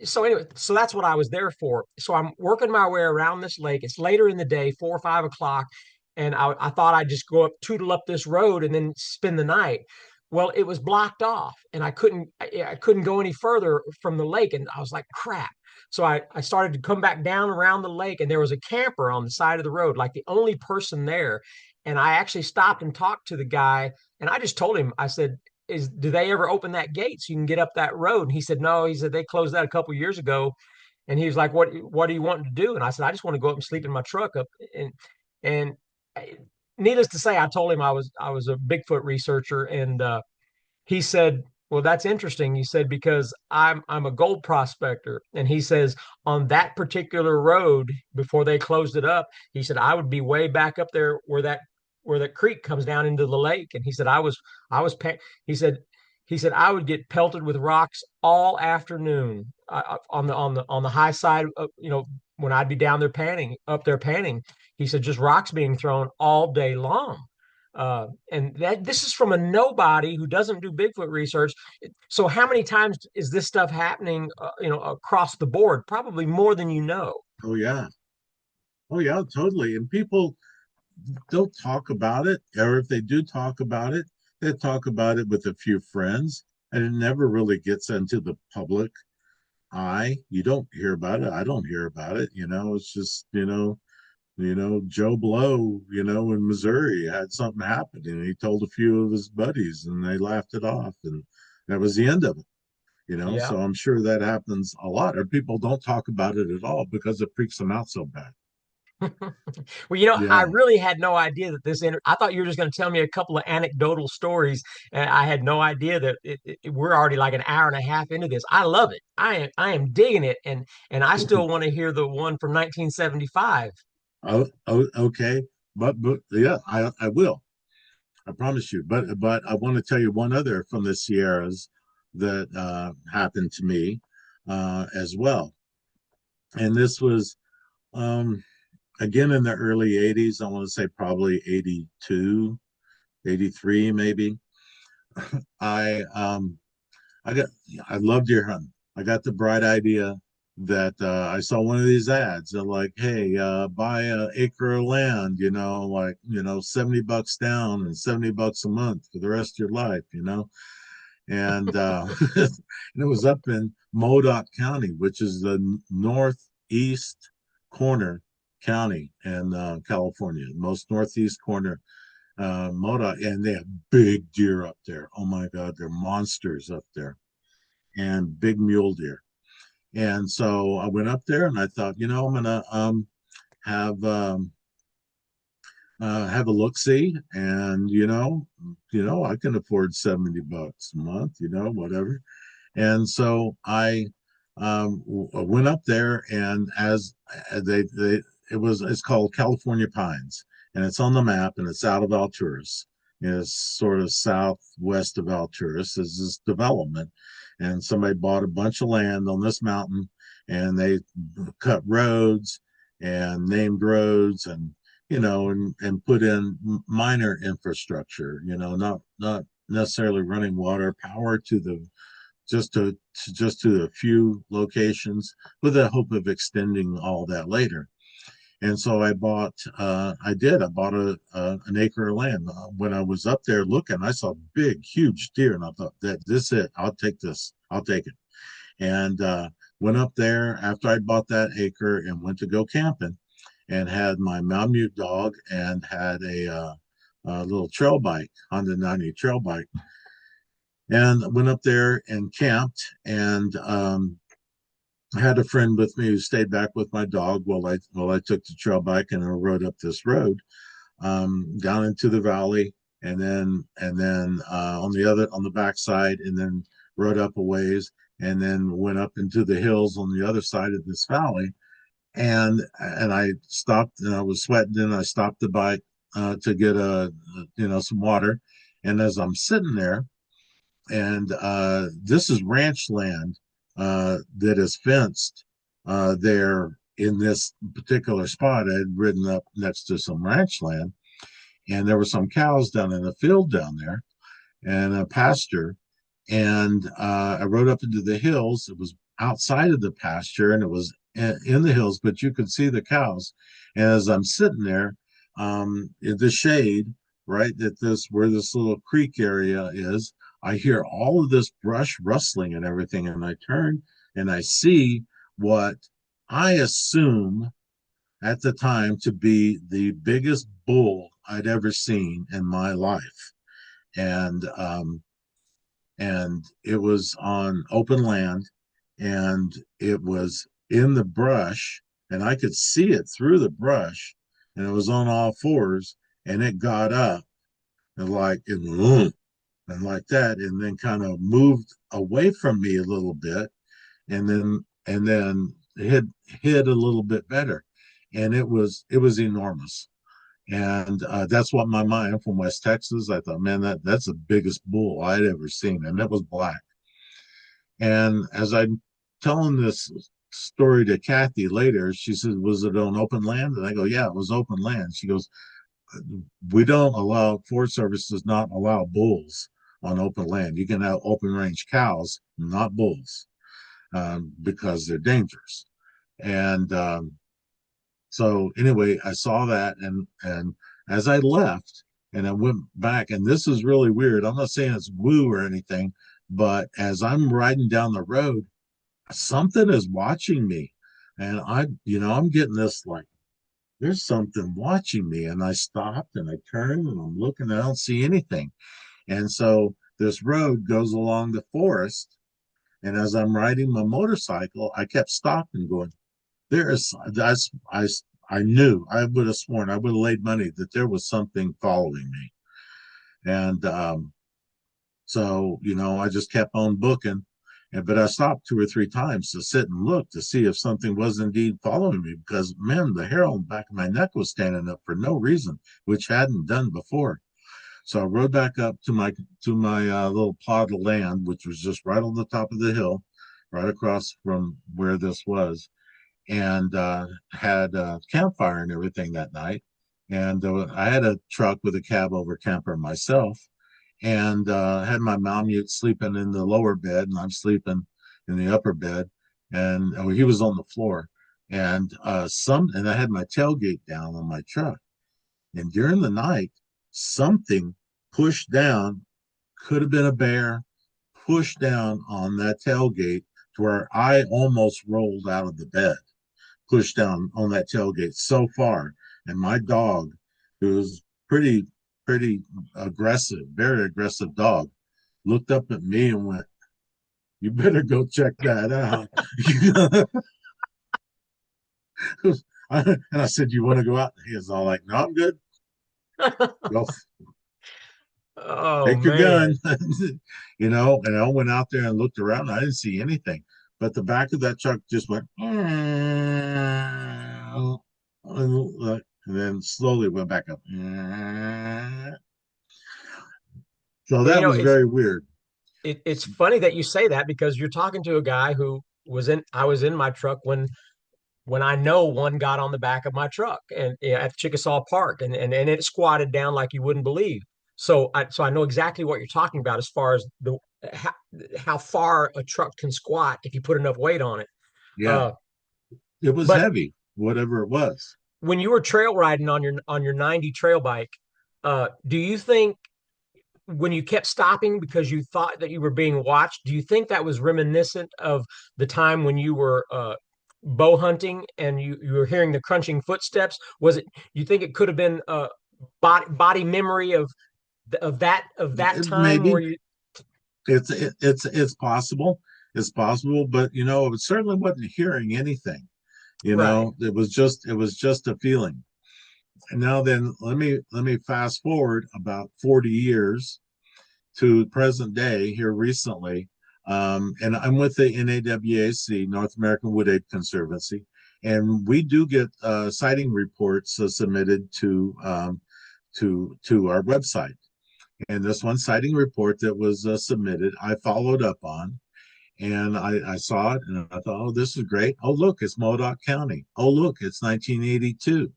so anyway, so that's what I was there for. So I'm working my way around this lake. It's later in the day, 4 or 5 o'clock, and I thought I'd just go up, tootle up this road, and then spend the night. Well, it was blocked off, and I couldn't go any further from the lake, and I was like, crap. So I started to come back down around the lake, and there was a camper on the side of the road, like the only person there. And I actually stopped and talked to the guy, and I just told him, I said, do they ever open that gate so you can get up that road? And he said, no. He said they closed that a couple years ago. And he was like, what are you wanting to do? And I said, I just want to go up and sleep in my truck up. And needless to say, I told him I was a Bigfoot researcher. And he said, well, that's interesting. He said, because I'm a gold prospector. And he says, on that particular road, before they closed it up, he said, I would be way back up there where that creek comes down into the lake. And he said, he said, I would get pelted with rocks all afternoon, on the high side of, when I'd be down there panning, up there panning. He said, just rocks being thrown all day long. And that this is from a nobody who doesn't do Bigfoot research. So how many times is this stuff happening, across the board? Probably more than you know. Oh yeah. Oh yeah, totally. And people don't talk about it, or if they do talk about it, they talk about it with a few friends, and it never really gets into the public eye. You don't hear about it. I don't hear about it. It's just, Joe Blow, in Missouri had something happen, and he told a few of his buddies, and they laughed it off, and that was the end of it. Yeah. So I'm sure that happens a lot, or people don't talk about it at all because it freaks them out so bad. Well, I Yeah. really had no idea that I thought you were just going to tell me a couple of anecdotal stories, and I had no idea that we're already like an hour and a half into this. I love it. I am digging it, and I still want to hear the one from 1975. Oh, okay. But yeah, I will. I promise you. But I want to tell you one other from the Sierras that happened to me as well. And this was again in the early 80s. I want to say probably 82, 83, maybe. I um I got I love deer hunting. I got the bright idea that I saw one of these ads. They're like, hey, buy an acre of land, like, $70 down and $70 a month for the rest of your life. and and it was up in Modoc County, which is the northeast corner county in California, most northeast corner. Modoc, and they have big deer up there. Oh my God, they're monsters up there, and big mule deer. And so I went up there and I thought, I'm gonna have have a look see, and I can afford $70 a month, whatever. And so I went up there, and as they it's called California Pines, and it's on the map, and it's out of Alturas. It's sort of southwest of Alturas. Is this development, and somebody bought a bunch of land on this mountain, and they cut roads and named roads, and and put in minor infrastructure. Not necessarily running water, power to the just to a few locations, with the hope of extending all that later. And so I bought an acre of land. When I was up there looking, I saw big, huge deer, and I thought that this is it. I'll take this. I'll take it. And went up there after I bought that acre and went to go camping, and had my Malamute dog, and had a little trail bike, Honda 90 trail bike, and went up there and camped. And I had a friend with me who stayed back with my dog while I took the trail bike and I rode up this road down into the valley, and then on the backside, and then rode up a ways, and then went up into the hills on the other side of this valley. And I stopped, and I was sweating, and I stopped the bike to get some water. And as I'm sitting there, and this is ranch land that is fenced there in this particular spot. I had ridden up next to some ranch land, and there were some cows down in a field down there, and a pasture. And I rode up into the hills. It was outside of the pasture, and it was in the hills, but you could see the cows. And as I'm sitting there in the shade, right at this where this little creek area is, I hear all of this brush rustling and everything, and I turn and I see what I assume at the time to be the biggest bull I'd ever seen in my life. And it was on open land, and it was in the brush, and I could see it through the brush, and it was on all fours, and it got up and and like that, and then kind of moved away from me a little bit, and then hid a little bit better. And it was enormous. And that's what my mind, I'm from West Texas. I thought, man, that's the biggest bull I'd ever seen, and it was black. And as I'm telling this story to Kathy later, she says, "Was it on open land?" And I go, "Yeah, it was open land." She goes, "We don't allow, Forest Service does not allow bulls on open land. You can have open range cows, not bulls, because they're dangerous." And so anyway, I saw that, and as I left and I went back, and this is really weird. I'm not saying it's woo or anything, but as I'm riding down the road, something is watching me. And I'm getting this like, there's something watching me. And I stopped and I turned and I'm looking, I don't see anything. And so this road goes along the forest. And as I'm riding my motorcycle, I kept stopping, going, there is, I knew, I would have sworn, I would have laid money that there was something following me. And so, I just kept on booking. But I stopped two or three times to sit and look to see if something was indeed following me, because, man, the hair on the back of my neck was standing up for no reason, which hadn't done before. So I rode back up to my little plot of land, which was just right on the top of the hill, right across from where this was, and had a campfire and everything that night. And I had a truck with a cab over camper myself, and had my Malamute sleeping in the lower bed, and I'm sleeping in the upper bed, and he was on the floor, and and I had my tailgate down on my truck, and during the night, something pushed down, could have been a bear, pushed down on that tailgate to where I almost rolled out of the bed, pushed down on that tailgate so far. And my dog, who was pretty aggressive, very aggressive dog, looked up at me and went, "You better go check that out." And I said, "You want to go out?" He was all like, "No, I'm good. Go Oh take your gun." man. And I went out there and looked around. I didn't see anything, but the back of that truck just went, and then slowly went back up. So Well, that was very weird. it's funny that you say that because you're talking to a guy who was in I was in my truck when I know one got on the back of my truck and at Chickasaw Park and it squatted down like you wouldn't believe. So I know exactly what you're talking about as far as the how, how far a truck can squat if you put enough weight on it. Yeah, Uh, it was but heavy, whatever it was. when you were trail riding on your 90 trail bike, do you think when you kept stopping because you thought that you were being watched, do you think that was reminiscent of the time when you were bow hunting and you were hearing the crunching footsteps? Was it, you think it could have been body memory of that time where Maybe you it's possible. It's possible, but it certainly wasn't hearing anything. right. It was just a feeling. And now then, let me fast forward about 40 years to present day here recently. And I'm with the NAWAC, North American Wood Ape Conservancy, and we do get sighting reports submitted to our website. And this one sighting report that was submitted, I followed up on, and I saw it, and I thought, oh, this is great. Oh, look, it's Modoc County. Oh, look, it's 1982.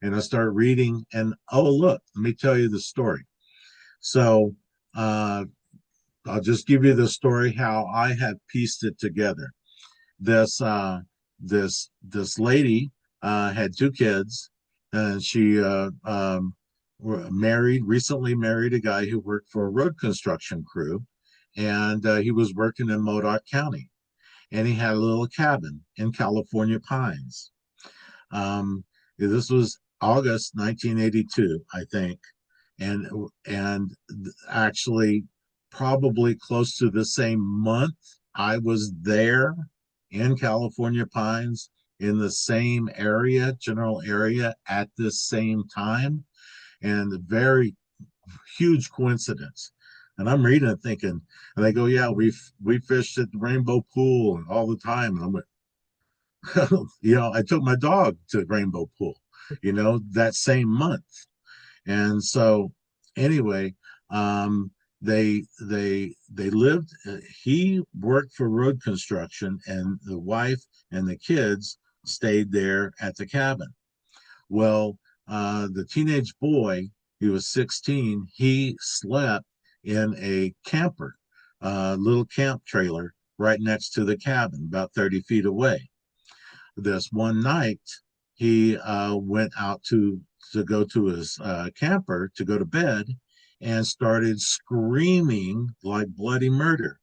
And I start reading, and oh, look, let me tell you the story. So uh, I'll just give you the story how I have pieced it together. This this lady had two kids, and she recently married a guy who worked for a road construction crew, and he was working in Modoc County, and he had a little cabin in California Pines. This was August 1982, I think, and actually probably close to the same month I was there in California Pines in the same area, general area at this same time, and a very huge coincidence. And I'm reading it thinking, and they go, "Yeah, we fished at the Rainbow Pool all the time." And I'm like, I took my dog to the Rainbow Pool, that same month. And so anyway, they lived. He worked for road construction, and the wife and the kids stayed there at the cabin. Well, the teenage boy, he was 16. He slept in a camper, little camp trailer right next to the cabin, about 30 feet away. This one night, he went out to go to his camper to go to bed and started screaming like bloody murder.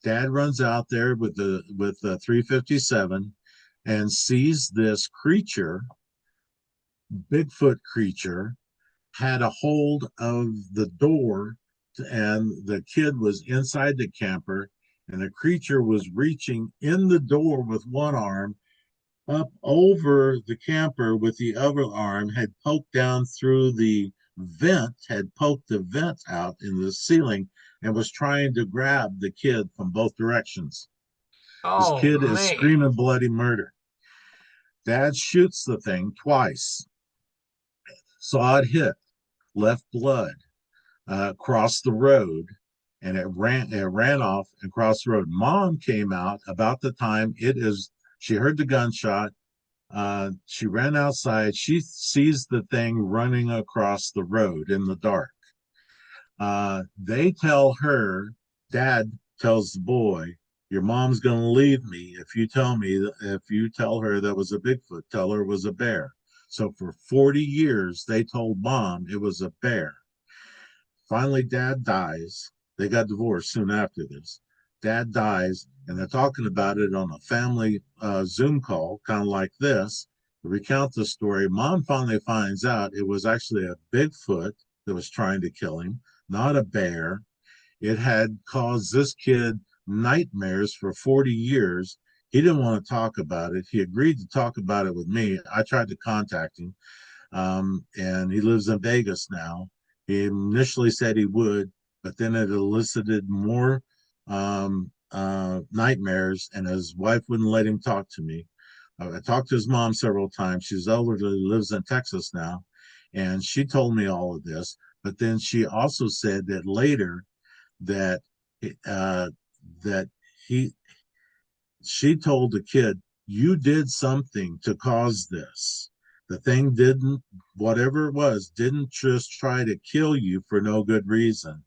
Dad runs out there with the 357 and sees this creature, Bigfoot creature, had a hold of the door, and the kid was inside the camper, and the creature was reaching in the door with one arm up over the camper with the other arm, had poked down through the vent, had poked the vent out in the ceiling, and was trying to grab the kid from both directions. This Oh kid is man. screaming bloody murder. Dad shoots the thing twice, saw it hit, left blood, crossed the road, and it ran off and crossed the road. Mom came out about the time she heard the gunshot. She ran outside. She sees the thing running across the road in the dark. They tell her, Dad tells the boy, "Your mom's going to leave me if you tell her that was a Bigfoot, tell her it was a bear." So for 40 years, they told Mom it was a bear. Finally, Dad dies. They got divorced soon after this. dad dies, and they're talking about it on a family Zoom call, kind of like this, to recount the story. Mom finally finds out it was actually a Bigfoot that was trying to kill him, not a bear. It had caused this kid nightmares for 40 years. He didn't want to talk about it. He agreed to talk about it with me. I tried to contact him, and he lives in Vegas now. He initially said he would, but then it elicited more nightmares, and his wife wouldn't let him talk to me. I talked to his mom several times. She's elderly, lives in Texas now, and she told me all of this. But then she also said that later that uh, that he she told the kid, you did something to cause this. The thing didn't, whatever it was, didn't just try to kill you for no good reason.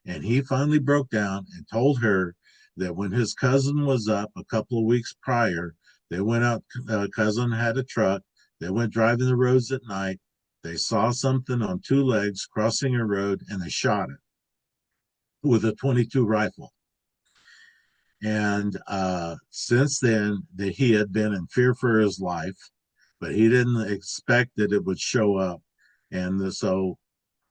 And he finally broke down and told her that when his cousin was up a couple of weeks prior, they went out, cousin had a truck, they went driving the roads at night. They saw something on two legs crossing a road and they shot it with a 22 rifle. And since then, that he had been in fear for his life, but he didn't expect that it would show up. And so,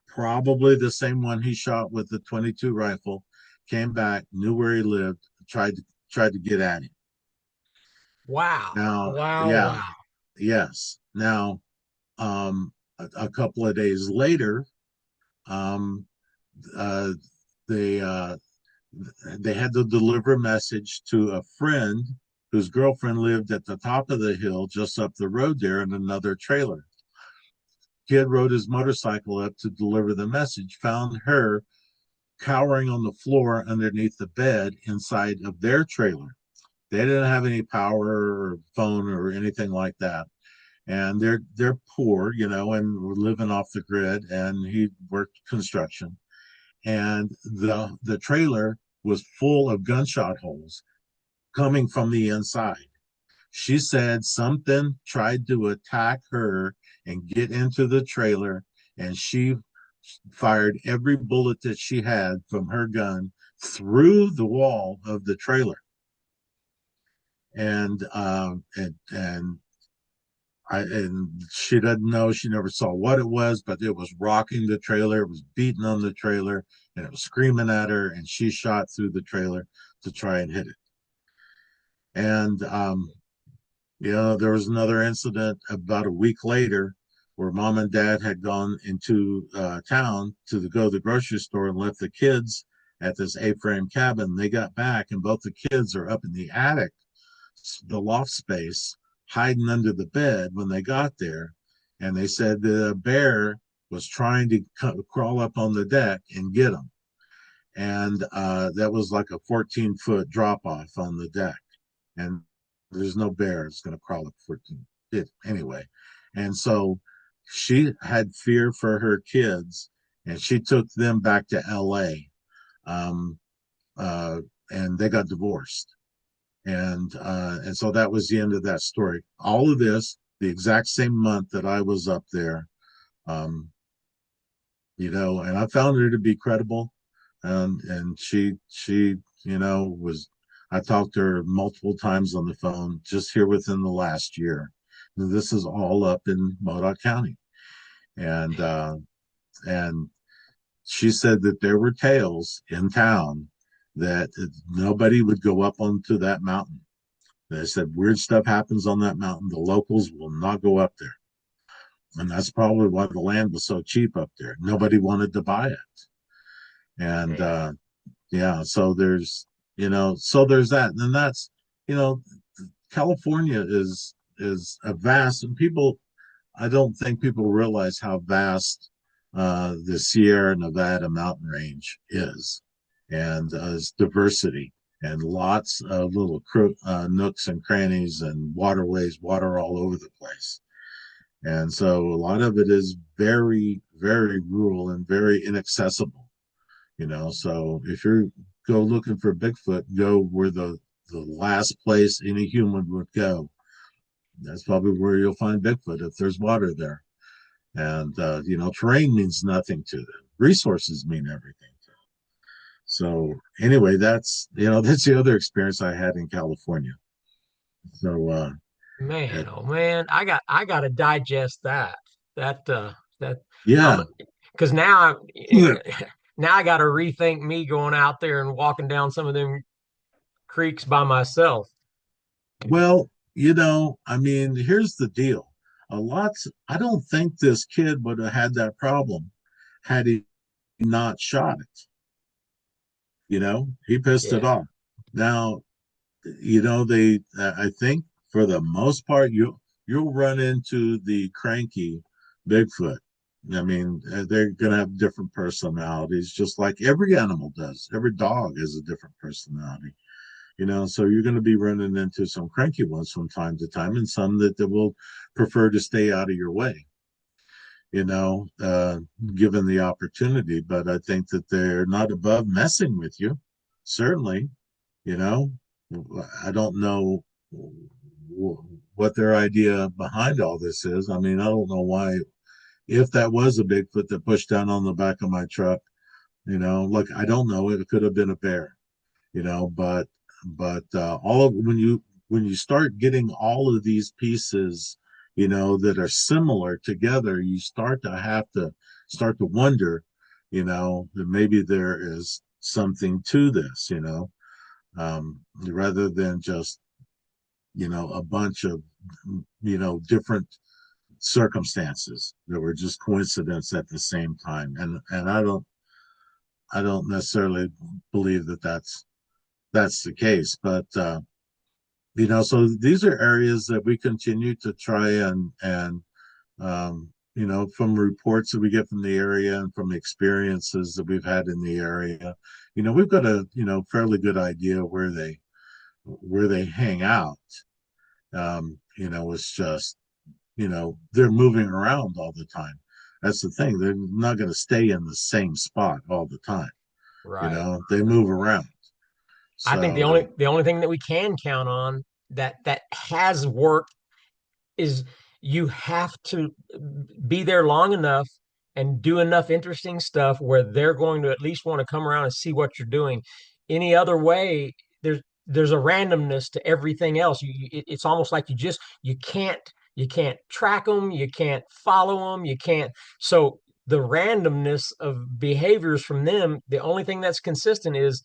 probably the same one he shot with the 22 rifle came back, knew where he lived, tried to get at him. Wow. Now, Wow. yeah, Wow. yes. Now, a couple of days later, um, uh, they they had to deliver a message to a friend whose girlfriend lived at the top of the hill just up the road there in another trailer. Kid rode his motorcycle up to deliver the message, found her cowering on the floor underneath the bed inside of their trailer. They didn't have any power or phone or anything like that. And they're poor, and were living off the grid, and he worked construction. And the trailer was full of gunshot holes coming from the inside. She said something tried to attack her and get into the trailer, and she fired every bullet that she had from her gun through the wall of the trailer. And she doesn't know. She never saw what it was, but it was rocking the trailer. It was beating on the trailer, and it was screaming at her. And she shot through the trailer to try and hit it. And there was another incident about a week later where mom and dad had gone into town to go to the grocery store and left the kids at this A-frame cabin. They got back, and both the kids are up in the attic, the loft space, hiding under the bed when they got there. And they said the bear was trying to crawl up on the deck and get them. And that was like a 14-foot drop off on the deck. And there's no bear that's going to crawl up 14 feet anyway. And so she had fear for her kids, and she took them back to LA. Um, uh, and they got divorced. And so that was the end of that story. All of this, the exact same month that I was up there, um, and I found her to be credible. And she, was, I talked to her multiple times on the phone just here within the last year. This is all up in Modoc County. And she said that there were tales in town that nobody would go up onto that mountain. They said weird stuff happens on that mountain. The locals will not go up there. And that's probably why the land was so cheap up there. Nobody wanted to buy it. And yeah, so there's that. And that's, you know, California is a vast, and people, I don't think people realize how vast the Sierra Nevada mountain range is, and its diversity, and lots of little nooks and crannies and waterways, water all over the place. And so a lot of it is very, very rural and very inaccessible. So if you go looking for Bigfoot, go where the last place any human would go. That's probably where you'll find Bigfoot if there's water there. And terrain means nothing to them. Resources mean everything to them. So anyway, that's that's the other experience I had in California. So Man, it, oh man, I got to digest that. That I'm yeah. because now now I got to rethink me going out there and walking down some of them creeks by myself. Well, I mean, here's the deal. I don't think this kid would have had that problem had he not shot it. He pissed it Yeah, off. Now, I think for the most part, you'll run into the cranky Bigfoot. I mean, they're going to have different personalities, just like every animal does. Every dog has a different personality. So you're going to be running into some cranky ones from time to time, and some that will prefer to stay out of your way, you know uh, given the opportunity. But I think that they're not above messing with you, certainly. you know I don't know what their idea behind all this is. I mean, I don't know why, if that was a Bigfoot that pushed down on the back of my truck, like, I don't know, it could have been a bear, but all of when you start getting all of these pieces, that are similar together, you start to wonder, that maybe there is something to this, rather than just, a bunch of, different circumstances that were just coincidence at the same time. And I don't necessarily believe that that's the case. But so these are areas that we continue to try and from reports that we get from the area and from experiences that we've had in the area, we've got a fairly good idea where they hang out. It's just, they're moving around all the time. That's the thing. They're not going to stay in the same spot all the time. right. They move around. I think So the only thing that we can count on that has worked is you have to be there long enough and do enough interesting stuff where they're going to at least want to come around and see what you're doing. Any other way, there's a randomness to everything else. It's almost like you can't track them, you can't follow them, you can't. So the randomness of behaviors from them, the only thing that's consistent is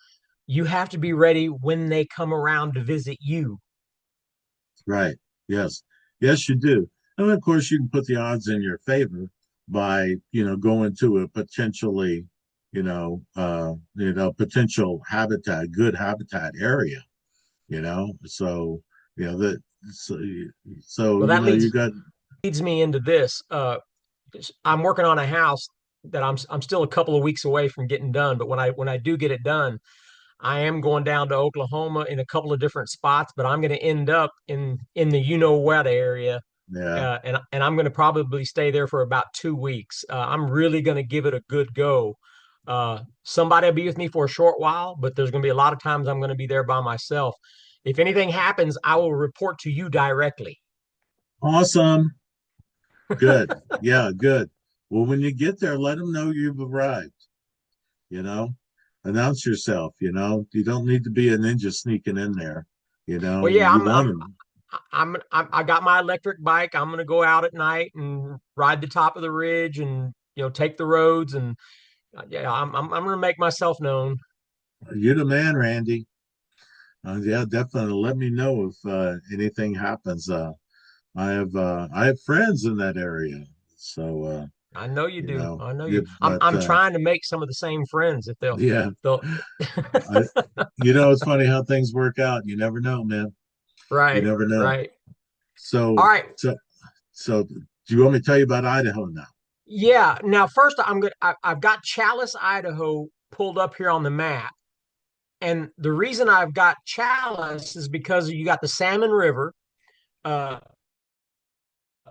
you have to be ready when they come around to visit you. right. Yes. Yes, you do. And of course, you can put the odds in your favor by, going to a potentially, potential habitat, good habitat area, so, that, so, so Well, that you got, leads me into this. I'm working on a house that I'm still a couple of weeks away from getting done, but when I do get it done, I am going down to Oklahoma in a couple of different spots, but I'm going to end up in the what area, yeah, and I'm going to probably stay there for about 2 weeks. I'm really going to give it a good go. Somebody will be with me for a short while, but there's going to be a lot of times I'm going to be there by myself. If anything happens, I will report to you directly. awesome. Good. Yeah, good. Well, when you get there, let them know you've arrived, you know, announce yourself, you don't need to be a ninja sneaking in there, Well, yeah, you want them. I got my electric bike. I'm gonna go out at night and ride the top of the ridge and take the roads and yeah, I'm gonna make myself known. You're the man, Randy. Yeah, definitely. Let me know if anything happens. I have friends in that area, so I know you do. I know you. yeah, I'm but I'm trying to make some of the same friends if yeah, they'll I, it's funny how things work out. You never know, man. You right, never know. right. All So, right. do you want me to tell you about Idaho now? Yeah. Now, first, I've got Chalice, Idaho, pulled up here on the map, and the reason I've got Chalice is because you got the Salmon River, uh,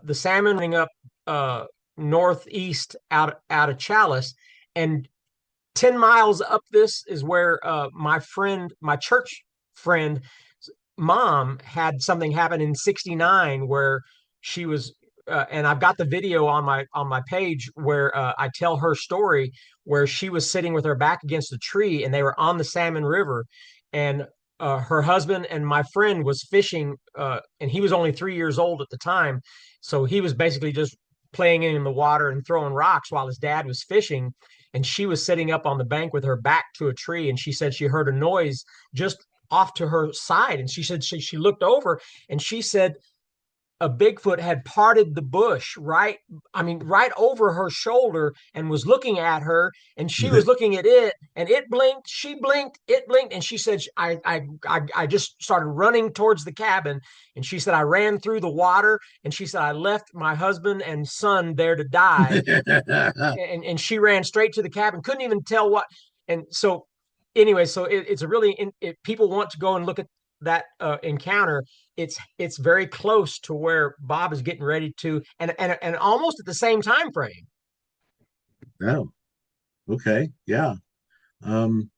the salmon running up uh, northeast out of Chalice, and 10 miles up this is where my church friend, mom had something happen in '69 where she was and I've got the video on my page where I tell her story where she was sitting with her back against a tree and they were on the Salmon River, and her husband and my friend was fishing, and he was only 3 years old at the time, so he was basically just playing in the water and throwing rocks while his dad was fishing, and she was sitting up on the bank with her back to a tree, and she said she heard a noise just off to her side, and she said she looked over, and she said a Bigfoot had parted the bush right, I mean, right over her shoulder and was looking at her, and she was looking at it, and it blinked, she blinked, it blinked, and she said, I just started running towards the cabin, and she said, I ran through the water, and she said, I left my husband and son there to die, and she ran straight to the cabin, couldn't even tell what, and so anyway, so it's a really, if people want to go and look at that encounter, it's very close to where Bob is getting ready to, and almost at the same time frame. Oh, okay. Yeah. Um,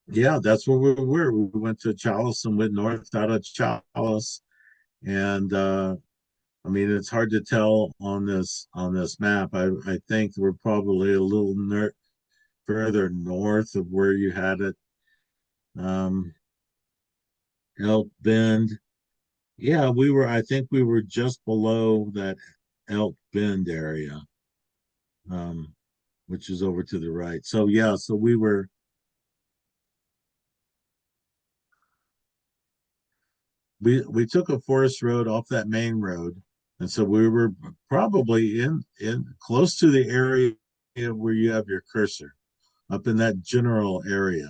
yeah, that's where we were. We went to Chalice and went north out of Chalice. And I mean, it's hard to tell on this map. I think we're probably a little further north of where you had it. Um, Elk Bend. Yeah, we were. I think we were just below that Elk Bend area, um, which is over to the right. So yeah, so we took a forest road off that main road, and so we were probably in close to the area where you have your cursor, up in that general area.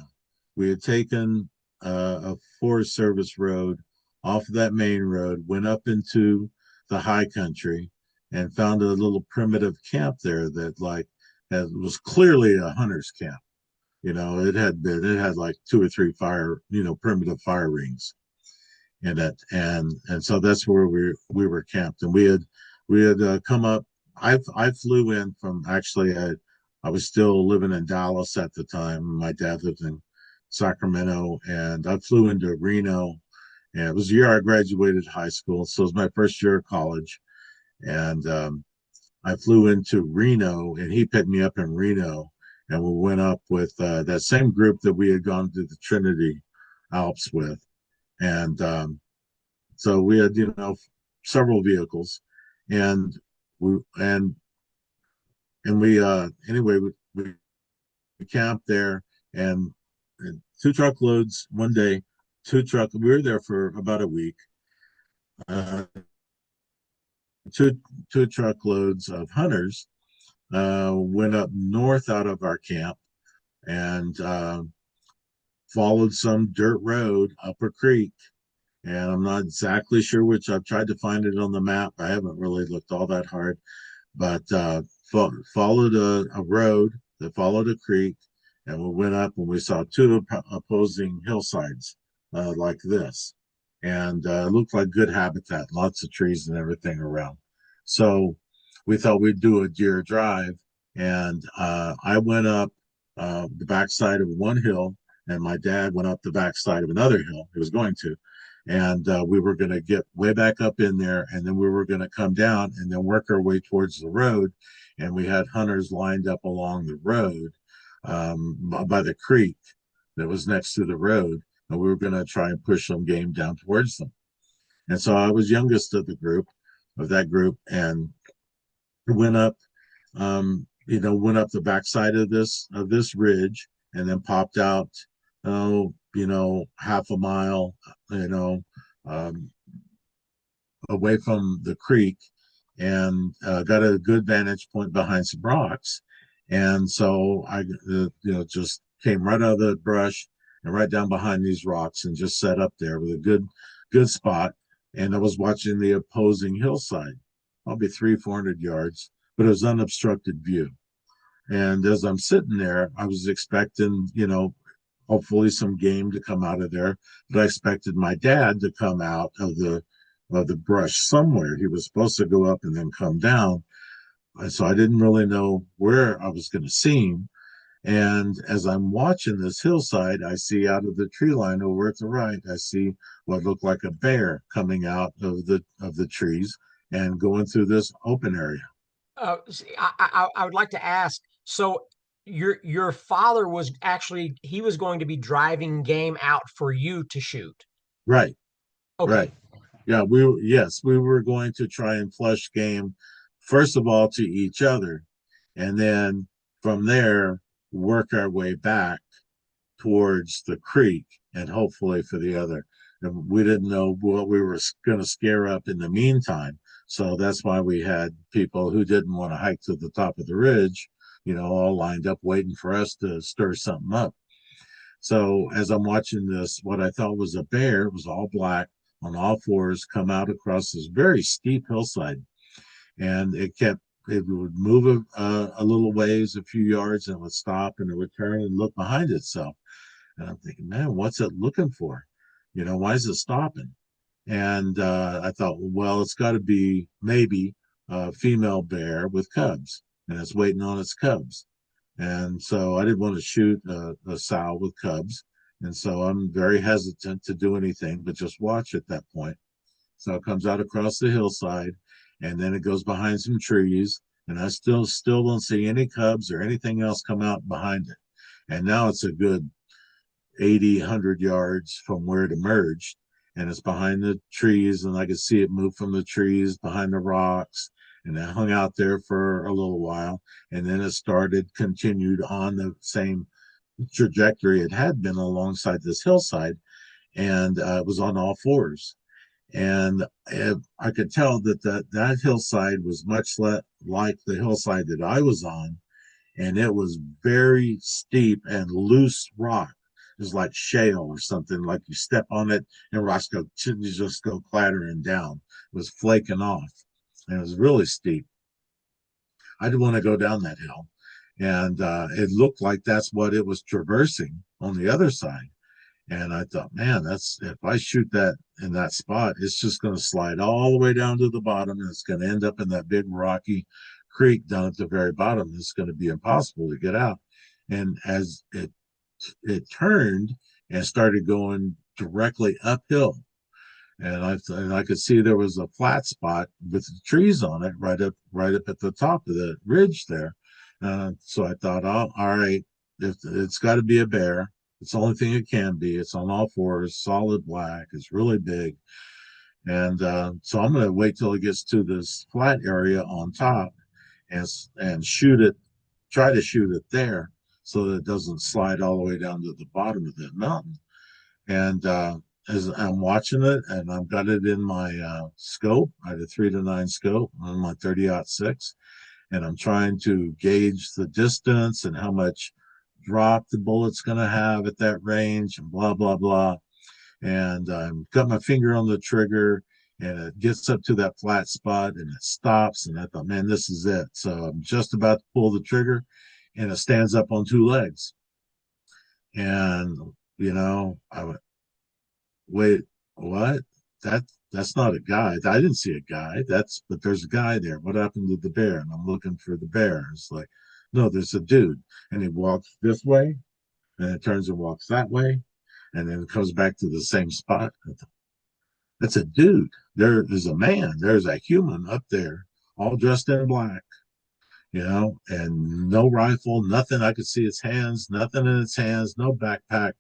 We had taken a Forest Service road off of that main road, went up into the high country, and found a little primitive camp there that was clearly a hunter's camp. You know, it had like two or three primitive fire rings in it, and so that's where we were camped, and we had come up. I flew in from actually I was still living in Dallas at the time. My dad lived in Sacramento, and I flew into Reno. And it was the year I graduated high school, so it was my first year of college. And I flew into Reno, and he picked me up in Reno, and we went up with that same group that we had gone to the Trinity Alps with. And so we had, several vehicles, and we and we anyway we camped there, and two truckloads one day, we were there for about a week. Uh, two two truckloads of hunters went up north out of our camp and followed some dirt road up a creek. And I'm not exactly sure which. I've tried to find it on the map. I haven't really looked all that hard, but followed a road that followed a creek, and we went up and we saw two opposing hillsides like this, and it looked like good habitat, lots of trees and everything around. So we thought we'd do a deer drive, and I went up the backside of one hill, and my dad went up the backside of another hill. He was going to, and we were going to get way back up in there, and then we were going to come down and then work our way towards the road. And we had hunters lined up along the road by the creek that was next to the road, and we were going to try and push some game down towards them. And so I was youngest of that group, and went up, went up the backside of this ridge, and then popped out, half a mile, um, away from the creek, and got a good vantage point behind some rocks. And so I, just came right out of the brush and right down behind these rocks and just set up there with a good spot. And I was watching the opposing hillside, probably 400 yards, but it was unobstructed view. And as I'm sitting there, I was expecting, hopefully some game to come out of there, but I expected my dad to come out of the brush somewhere. He was supposed to go up and then come down. So I didn't really know where I was going to see him. And as I'm watching this hillside, I see out of the tree line over at the right, I see what looked like a bear coming out of the trees. and going through this open area. I would like to ask. So your father was actually he was going to be driving game out for you to shoot. Right, right. Okay. Yeah, yes, we were going to try and flush game, first of all, to each other, and then from there work our way back towards the creek and hopefully for the other. And we didn't know what we were going to scare up in the meantime. So that's why we had people who didn't want to hike to the top of the ridge, all lined up waiting for us to stir something up. So as I'm watching this, what I thought was a bear, it was all black on all fours, come out across this very steep hillside. And it would move a little ways, a few yards, and it would stop and it would turn and look behind itself. And I'm thinking, man, what's it looking for? Why is it stopping? And I thought, well, it's got to be maybe a female bear with cubs, and it's waiting on its cubs. And so I didn't want to shoot a sow with cubs. And so I'm very hesitant to do anything but just watch at that point. So it comes out across the hillside, and then it goes behind some trees, and I still don't see any cubs or anything else come out behind it. And now it's a good 80, 100 yards from where it emerged. And it's behind the trees, and I could see it move from the trees behind the rocks. And it hung out there for a little while. And then it continued on the same trajectory it had been alongside this hillside. And it was on all fours. And I could tell that hillside was much like the hillside that I was on, and it was very steep and loose rock. It was like shale or something. Like you step on it and rocks you just go clattering down. It was flaking off, and it was really steep. I didn't want to go down that hill, and it looked like that's what it was traversing on the other side. And I thought, man, that's if I shoot that in that spot, it's just going to slide all the way down to the bottom, and it's going to end up in that big rocky creek down at the very bottom. It's going to be impossible to get out. And as it turned and started going directly uphill, and I could see there was a flat spot with the trees on it right up at the top of the ridge there. So I thought, oh, all right, it's got to be a bear. It's the only thing it can be. It's on all fours, solid black. It's really big. And so I'm going to wait till it gets to this flat area on top and shoot it, try to shoot it there so that it doesn't slide all the way down to the bottom of that mountain. And as I'm watching it, and I've got it in my scope, I had a 3-9 scope on my 30-06, and I'm trying to gauge the distance and how much drop the bullet's going to have at that range, and blah blah blah. And I've got my finger on the trigger, and it gets up to that flat spot, and it stops. And I thought, man, this is it. So I'm just about to pull the trigger, and it stands up on two legs. And I went, wait, what? That's not a guy. I didn't see a guy. But there's a guy there. What happened to the bear? And I'm looking for the bear. It's like, no, there's a dude. And he walks this way, and it turns and walks that way, and then it comes back to the same spot. That's a dude. There is a man. There's a human up there, all dressed in black, and no rifle, nothing. I could see its hands, nothing in its hands, no backpack.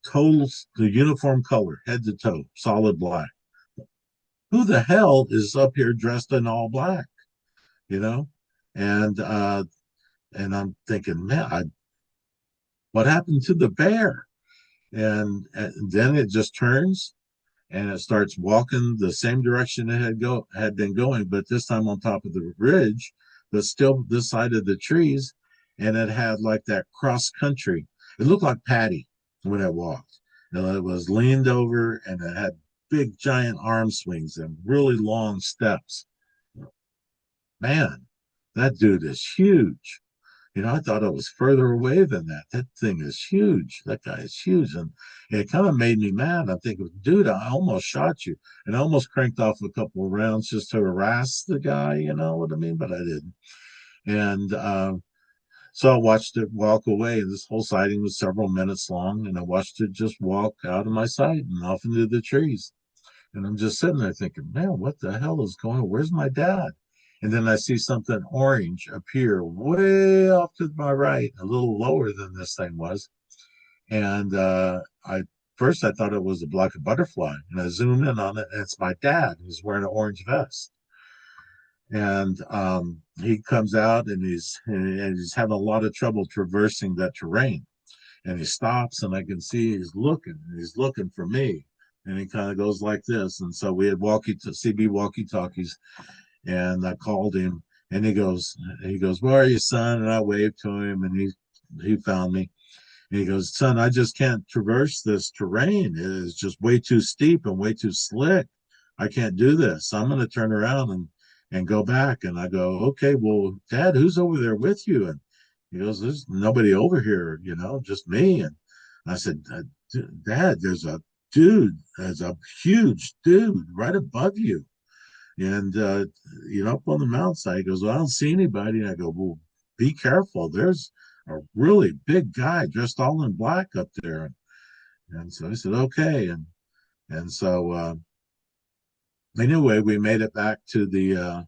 Total the uniform color, head to toe, solid black. Who the hell is up here dressed in all black? You know, and and I'm thinking, man, what happened to the bear? And then it just turns and it starts walking the same direction it had been going, but this time on top of the ridge, but still this side of the trees, and it had like that cross country. It looked like Patty when it walked. It was leaned over and it had big giant arm swings and really long steps. Man, that dude is huge. I thought it was further away than that. That thing is huge. That guy is huge. And it kind of made me mad. I'm thinking, dude, I almost shot you. And I almost cranked off a couple of rounds just to harass the guy, you know what I mean? But I didn't. And so I watched it walk away. This whole sighting was several minutes long. And I watched it just walk out of my sight and off into the trees. And I'm just sitting there thinking, man, what the hell is going on? Where's my dad? And then I see something orange appear way off to my right, a little lower than this thing was. And I first I thought it was a black butterfly, and I zoom in on it, and it's my dad. He's wearing an orange vest, and he comes out, and he's having a lot of trouble traversing that terrain. And he stops, and I can see he's looking for me, and he kind of goes like this. And so we had CB walkie talkies, and I called him, and he goes, "Where are you, son?" And I waved to him, and he found me. And he goes, "Son, I just can't traverse this terrain. It is just way too steep and way too slick. I can't do this. I'm going to turn around and go back." And I go, "Okay, well, Dad, who's over there with you?" And he goes, "There's nobody over here, just me." And I said, "Dad, there's a huge dude right above you. And, up on the mountainside." He goes, "Well, I don't see anybody." And I go, "Well, be careful. There's a really big guy dressed all in black up there." And so I said, "Okay." And so, anyway, we made it back to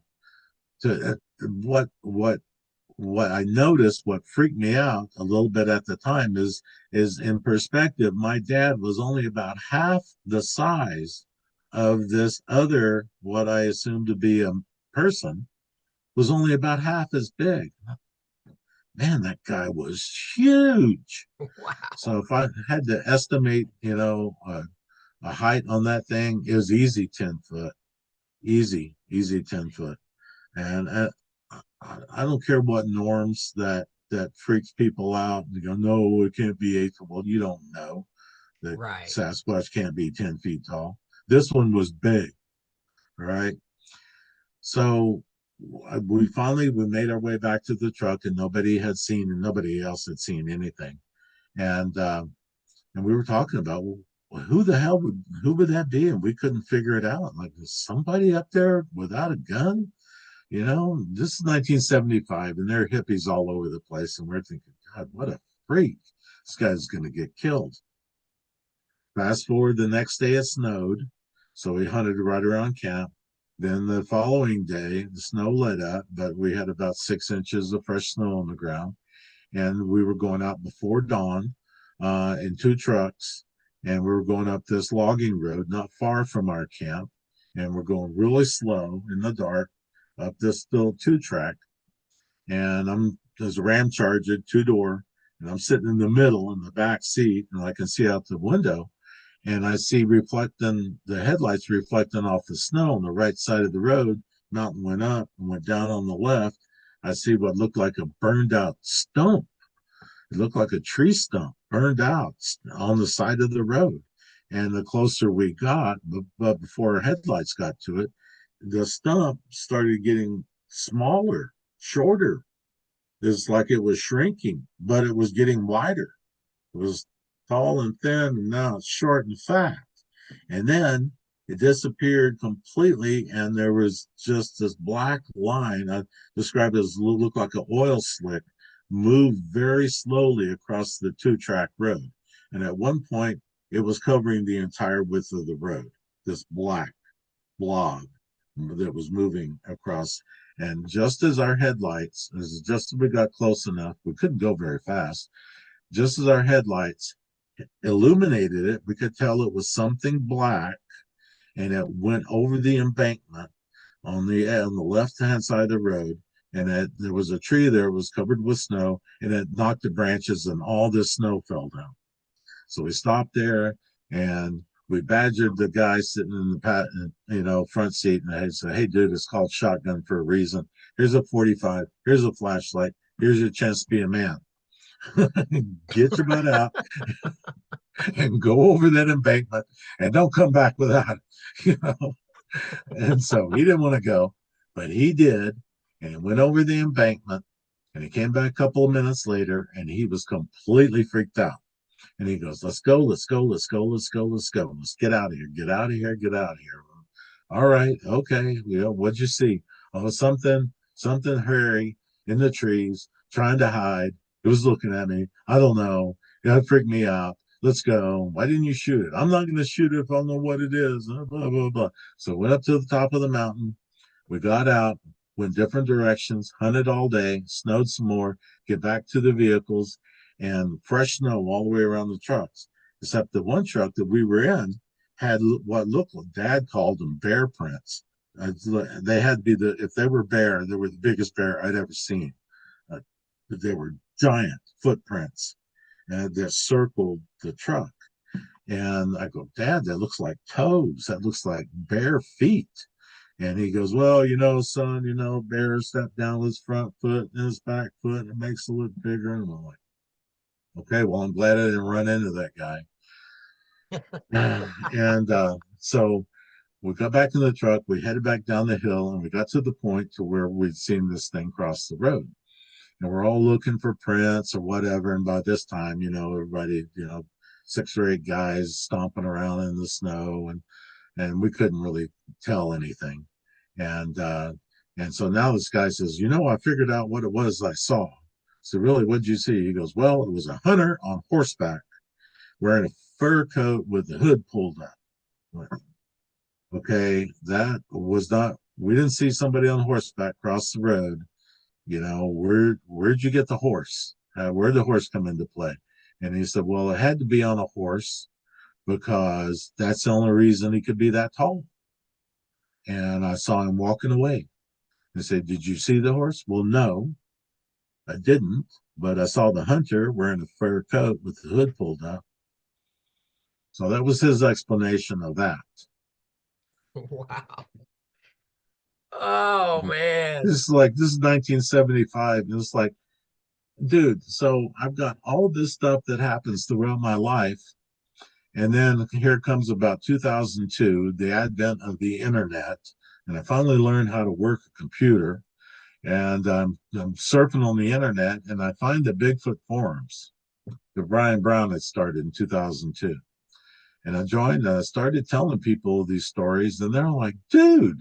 what I noticed, what freaked me out a little bit at the time is in perspective, my dad was only about half the size of this other, what I assumed to be a person, was only about half as big. Man, that guy was huge. Wow. So if I had to estimate, a height on that thing, it was easy 10 foot, easy 10 foot. And I don't care what norms that freaks people out. You go, "No, it can't be 8 foot." Well, you don't know that Right. Sasquatch can't be 10 feet tall. This one was big, right? So we made our way back to the truck, and nobody else had seen anything. And we were talking about, well, who would that be? And we couldn't figure it out. Like, is somebody up there without a gun? This is 1975, and there are hippies all over the place, and we're thinking, God, what a freak! This guy's going to get killed. Fast forward, the next day it snowed, so we hunted right around camp. Then the following day, the snow let up, but we had about 6 inches of fresh snow on the ground, and we were going out before dawn in two trucks, and we were going up this logging road not far from our camp, and we're going really slow in the dark up this little two track, and there's a Ram Charger 2 door, and I'm sitting in the middle in the back seat, and I can see out the window, and I see reflecting the headlights reflecting off the snow on the right side of the road. Mountain went up and went down on the left. I see what looked like a burned out stump. It looked like a tree stump burned out on the side of the road. And the closer we got, but before our headlights got to it, the stump started getting smaller, shorter. It's like it was shrinking, but it was getting wider. It was tall and thin, and now it's short and fat. And then it disappeared completely, and there was just this black line. I described it as looked like an oil slick, moved very slowly across the two-track road. And at one point, it was covering the entire width of the road. This black blob that was moving across. And just as we got close enough, we couldn't go very fast. Just as our headlights illuminated it, we could tell it was something black, and it went over the embankment on the left hand side of the road. And there was a tree there, it was covered with snow, and it knocked the branches, and all this snow fell down. So we stopped there, and we badgered the guy sitting in the front seat, and I said, "Hey, dude, it's called shotgun for a reason. Here's a 45. Here's a flashlight. Here's your chance to be a man. Get your butt out and go over that embankment, and don't come back without it." You know. And so he didn't want to go, but he did, and he went over the embankment, and he came back a couple of minutes later, and he was completely freaked out. And he goes, "Let's go, let's go, let's go, let's go, let's go. Let's get out of here, get out of here, get out of here." All right, okay. What'd you see? Oh, something hairy in the trees, trying to hide. It was looking at me. I don't know. That freaked me out. let's go. Why didn't you shoot it? I'm not going to shoot it if I don't know what it is. Blah, blah, blah. So went up to the top of the mountain. We got out, went different directions, hunted all day, snowed some more, get back to the vehicles, and fresh snow all the way around the trucks. Except the one truck that we were in had what looked like Dad called them bear prints. They had to be if they were bear, they were the biggest bear I'd ever seen. Uh, they were giant footprints that circled the truck. And I go, Dad, that looks like toes. That looks like bare feet. And he goes, well, son, bear stepped down with his front foot and his back foot, and it makes it look bigger. And I'm like, okay, well, I'm glad I didn't run into that guy. And so we got back in the truck, we headed back down the hill, and we got to the point to where we'd seen this thing cross the road. And we're all looking for prints or whatever. And by this time, everybody, six or eight guys stomping around in the snow, and we couldn't really tell anything. And so now this guy says, I figured out what it was I saw. So really, what'd you see? He goes, well, it was a hunter on horseback wearing a fur coat with the hood pulled up. Okay, that was not. We didn't see somebody on horseback cross the road. Where'd you get the horse? Where'd the horse come into play? And he said, well, it had to be on a horse because that's the only reason he could be that tall. And I saw him walking away. I said, did you see the horse? Well, no, I didn't, but I saw the hunter wearing a fur coat with the hood pulled up. So that was his explanation of that. Wow. Oh man. This is 1975. And it's like, dude, so I've got all this stuff that happens throughout my life. And then here comes about 2002, the advent of the internet. And I finally learned how to work a computer. And I'm surfing on the internet and I find the Bigfoot forums that Brian Brown had started in 2002. And I joined and I started telling people these stories. And they're like, dude,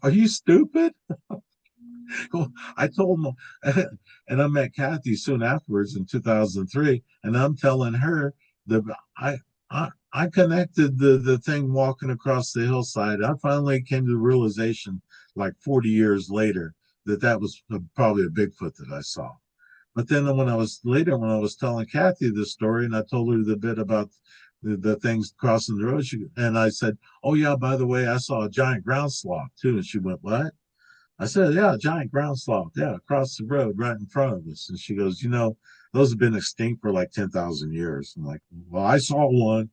are you stupid? Well, I told them, and I met Kathy soon afterwards in 2003, and I'm telling her that I connected the thing walking across the hillside. I finally came to the realization, like 40 years later, that was probably a Bigfoot that I saw. But then when I was telling Kathy this story, and I told her the bit about the things crossing the road, and I said, "Oh yeah, by the way, I saw a giant ground sloth too." And she went, "What?" I said, yeah, giant ground sloth. Yeah, across the road right in front of us. And she goes, those have been extinct for like 10,000 years. I'm like, well, I saw one.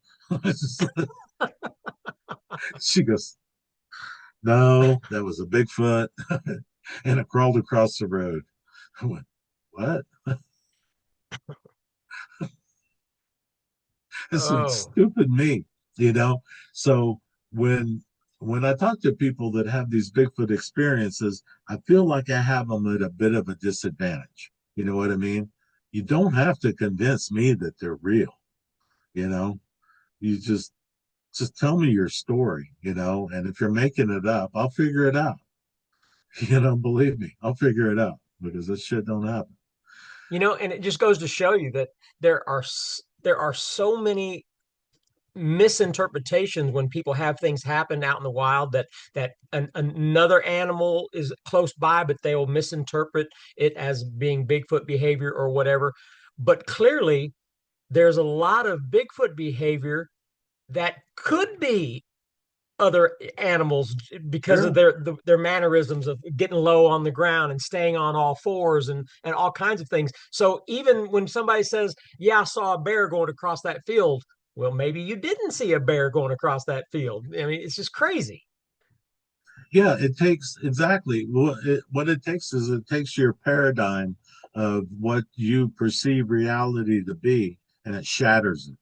She goes, no, that was a Bigfoot. And it crawled across the road. I went, what? This is Oh, stupid me, you know? So when when I talk to people that have these Bigfoot experiences, I feel like I have them at a bit of a disadvantage. You know what I mean? You don't have to convince me that they're real, you know? You just tell me your story, and if you're making it up, I'll figure it out. Believe me, I'll figure it out because this shit don't happen. and it just goes to show you that there are so many misinterpretations when people have things happen out in the wild that another animal is close by, but they will misinterpret it as being Bigfoot behavior or whatever. But clearly, there's a lot of Bigfoot behavior that could be other animals because of Sure. their mannerisms of getting low on the ground and staying on all fours and all kinds of things. So even when somebody says, "Yeah, I saw a bear going across that field," well, maybe you didn't see a bear going across that field. I mean, it's just crazy. Yeah, it takes exactly what it takes is it takes your paradigm of what you perceive reality to be and it shatters it.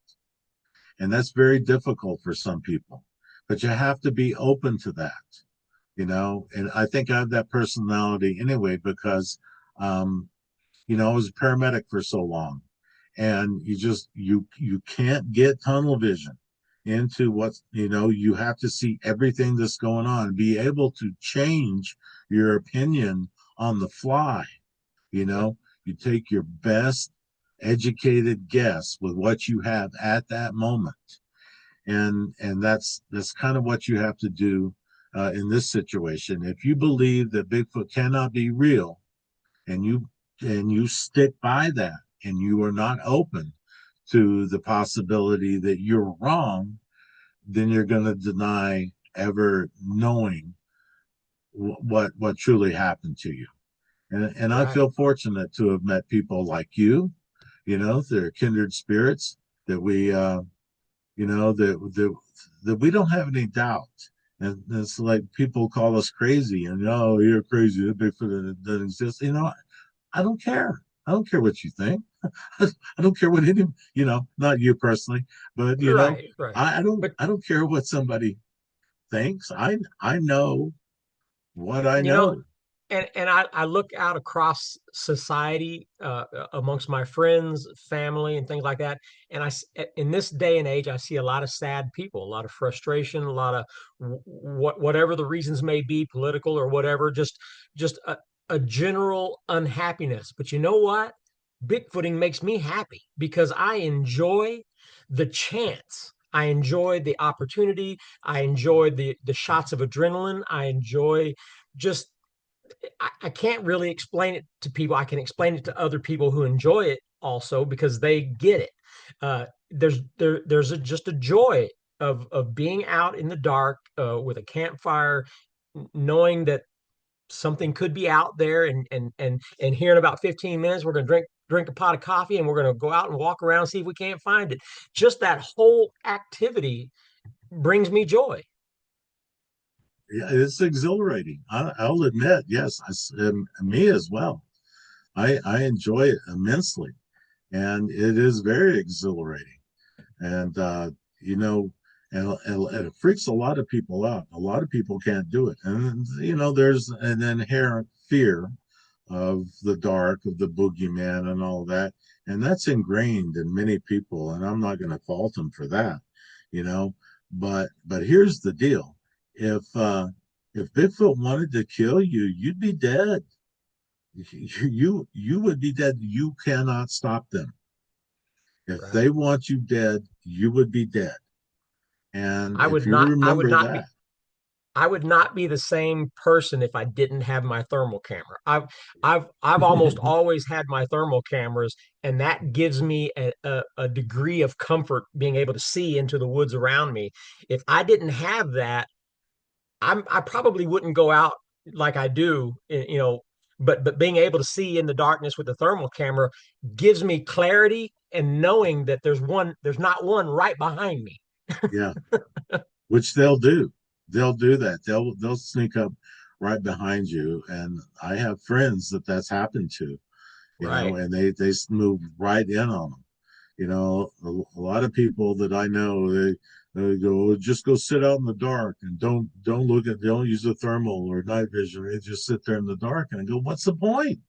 And that's very difficult for some people. But you have to be open to that. And I think I have that personality anyway because I was a paramedic for so long. And you can't get tunnel vision into you have to see everything that's going on, be able to change your opinion on the fly. You take your best educated guess with what you have at that moment. And that's kind of what you have to do in this situation. If you believe that Bigfoot cannot be real, and you stick by that, and you are not open to the possibility that you're wrong, then you're going to deny ever knowing what truly happened to you. And I Right. feel fortunate to have met people like you. They're kindred spirits that we that we don't have any doubt. And it's like people call us crazy, and oh, you're crazy. The Bigfoot doesn't exist. I don't care. I don't care what you think. I don't care what any, not you personally, but Right. Right. But I don't care what somebody thinks. I know what I you know, know. and I look out across society, amongst my friends, family, and things like that. And in this day and age, I see a lot of sad people, a lot of frustration, a lot of whatever the reasons may be, political or whatever, just a general unhappiness. But you know what? Bigfooting makes me happy because I enjoy the chance. I enjoy the opportunity. I enjoy the shots of adrenaline. I enjoy just I can't really explain it to people. I can explain it to other people who enjoy it also because they get it. There's just a joy of being out in the dark, with a campfire, knowing that something could be out there, and here in about 15 minutes we're going to drink a pot of coffee, and we're going to go out and walk around and see if we can't find it. Just that whole activity brings me joy. Yeah, it's exhilarating. I'll admit, yes, me as well. I enjoy it immensely, and it is very exhilarating. And you know, and it freaks a lot of people out. A lot of people can't do it, and there's an inherent fear of the dark, of the boogeyman, and all that, and that's ingrained in many people. And I'm not going to fault them for that, you know. But here's the deal: if Bigfoot wanted to kill you, you'd be dead. You would be dead. You cannot stop them. If they Right. want you dead, you would be dead. And I if would you not. I would remember not be. that, I would not be the same person if I didn't have my thermal camera. I've almost always had my thermal cameras, and that gives me a degree of comfort being able to see into the woods around me. If I didn't have that, I probably wouldn't go out like I do, but being able to see in the darkness with the thermal camera gives me clarity and knowing that there's not one right behind me. yeah, which they'll do. They'll do that. They'll sneak up right behind you. And I have friends that that's happened to, Right. and they move right in on them. A lot of people that I know, they go, "Oh, just go sit out in the dark and don't use the thermal or night vision. They just sit there in the dark." And I go, "What's the point?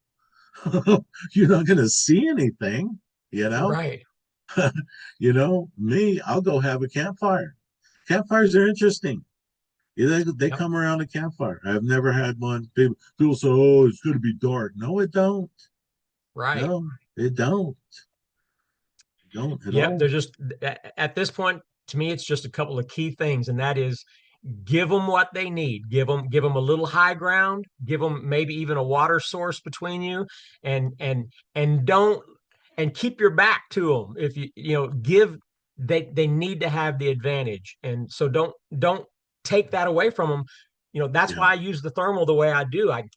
You're not going to see anything, you know." Right. Me, I'll go have a campfire. Campfires are interesting. Yeah, they Yep. come around a campfire. I've never had one. People say, "Oh, it's going to be dark." No, it don't. Right. No, it don't. It don't at Yep. all. They're just at this point, to me, it's just a couple of key things, and that is give them what they need. Give them a little high ground. Give them maybe even a water source between you, and don't and keep your back to them. If give they need to have the advantage, and so don't take that away from them. That's Yeah, why I use the thermal the way I do. I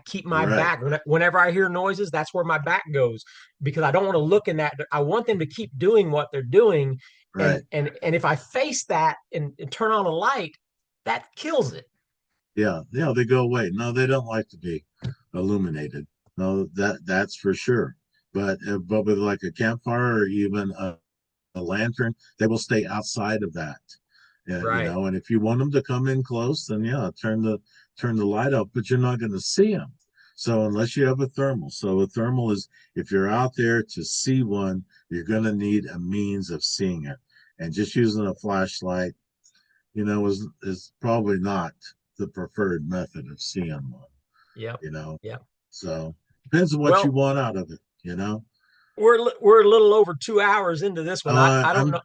keep my right, back whenever I hear noises. That's where my back goes because I don't want to look in that. I want them to keep doing what they're doing, right. and if I face that and turn on a light, that kills it. Yeah, yeah. They go away. No, they don't like to be illuminated. No, that's for sure. But with like a campfire or even a lantern, they will stay outside of that. Right. And if you want them to come in close, then yeah, turn the light up, but you're not going to see them. So unless you have a thermal, so a thermal is if you're out there to see one, you're going to need a means of seeing it, and just using a flashlight, is probably not the preferred method of seeing one. Yep. You know, Yep. so depends on what you Well, want out of it. we're a little over 2 hours into this one. I don't I'm know.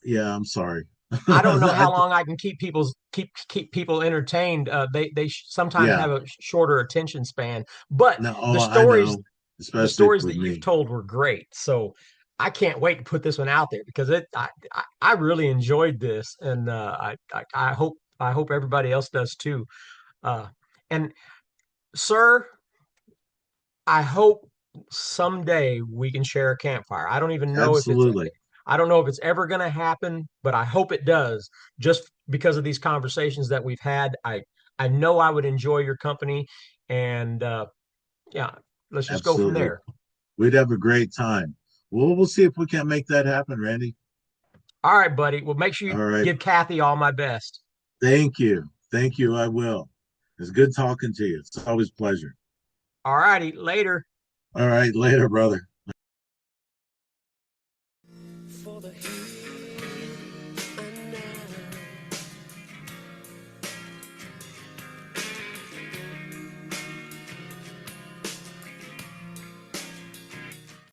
yeah, I'm sorry. I don't know I, how long I can keep people entertained. They sometimes yeah, have a shorter attention span, but no, the oh, I stories know, the especially stories with that you've me. told were great. So I can't wait to put this one out there because I really enjoyed this, and I hope everybody else does too. And sir, I hope someday we can share a campfire. Absolutely, I don't know if it's ever going to happen, but I hope it does. Just because of these conversations that we've had, I know I would enjoy your company, and yeah, let's just go from absolutely. there. We'd have a great time. Well, we'll see if we can't make that happen, Randy. All right, buddy. Well, make sure you All right. give Kathy all my best. Thank you. Thank you. I will. It's good talking to you. It's always a pleasure. All righty, later. All right. Later, brother. For the heat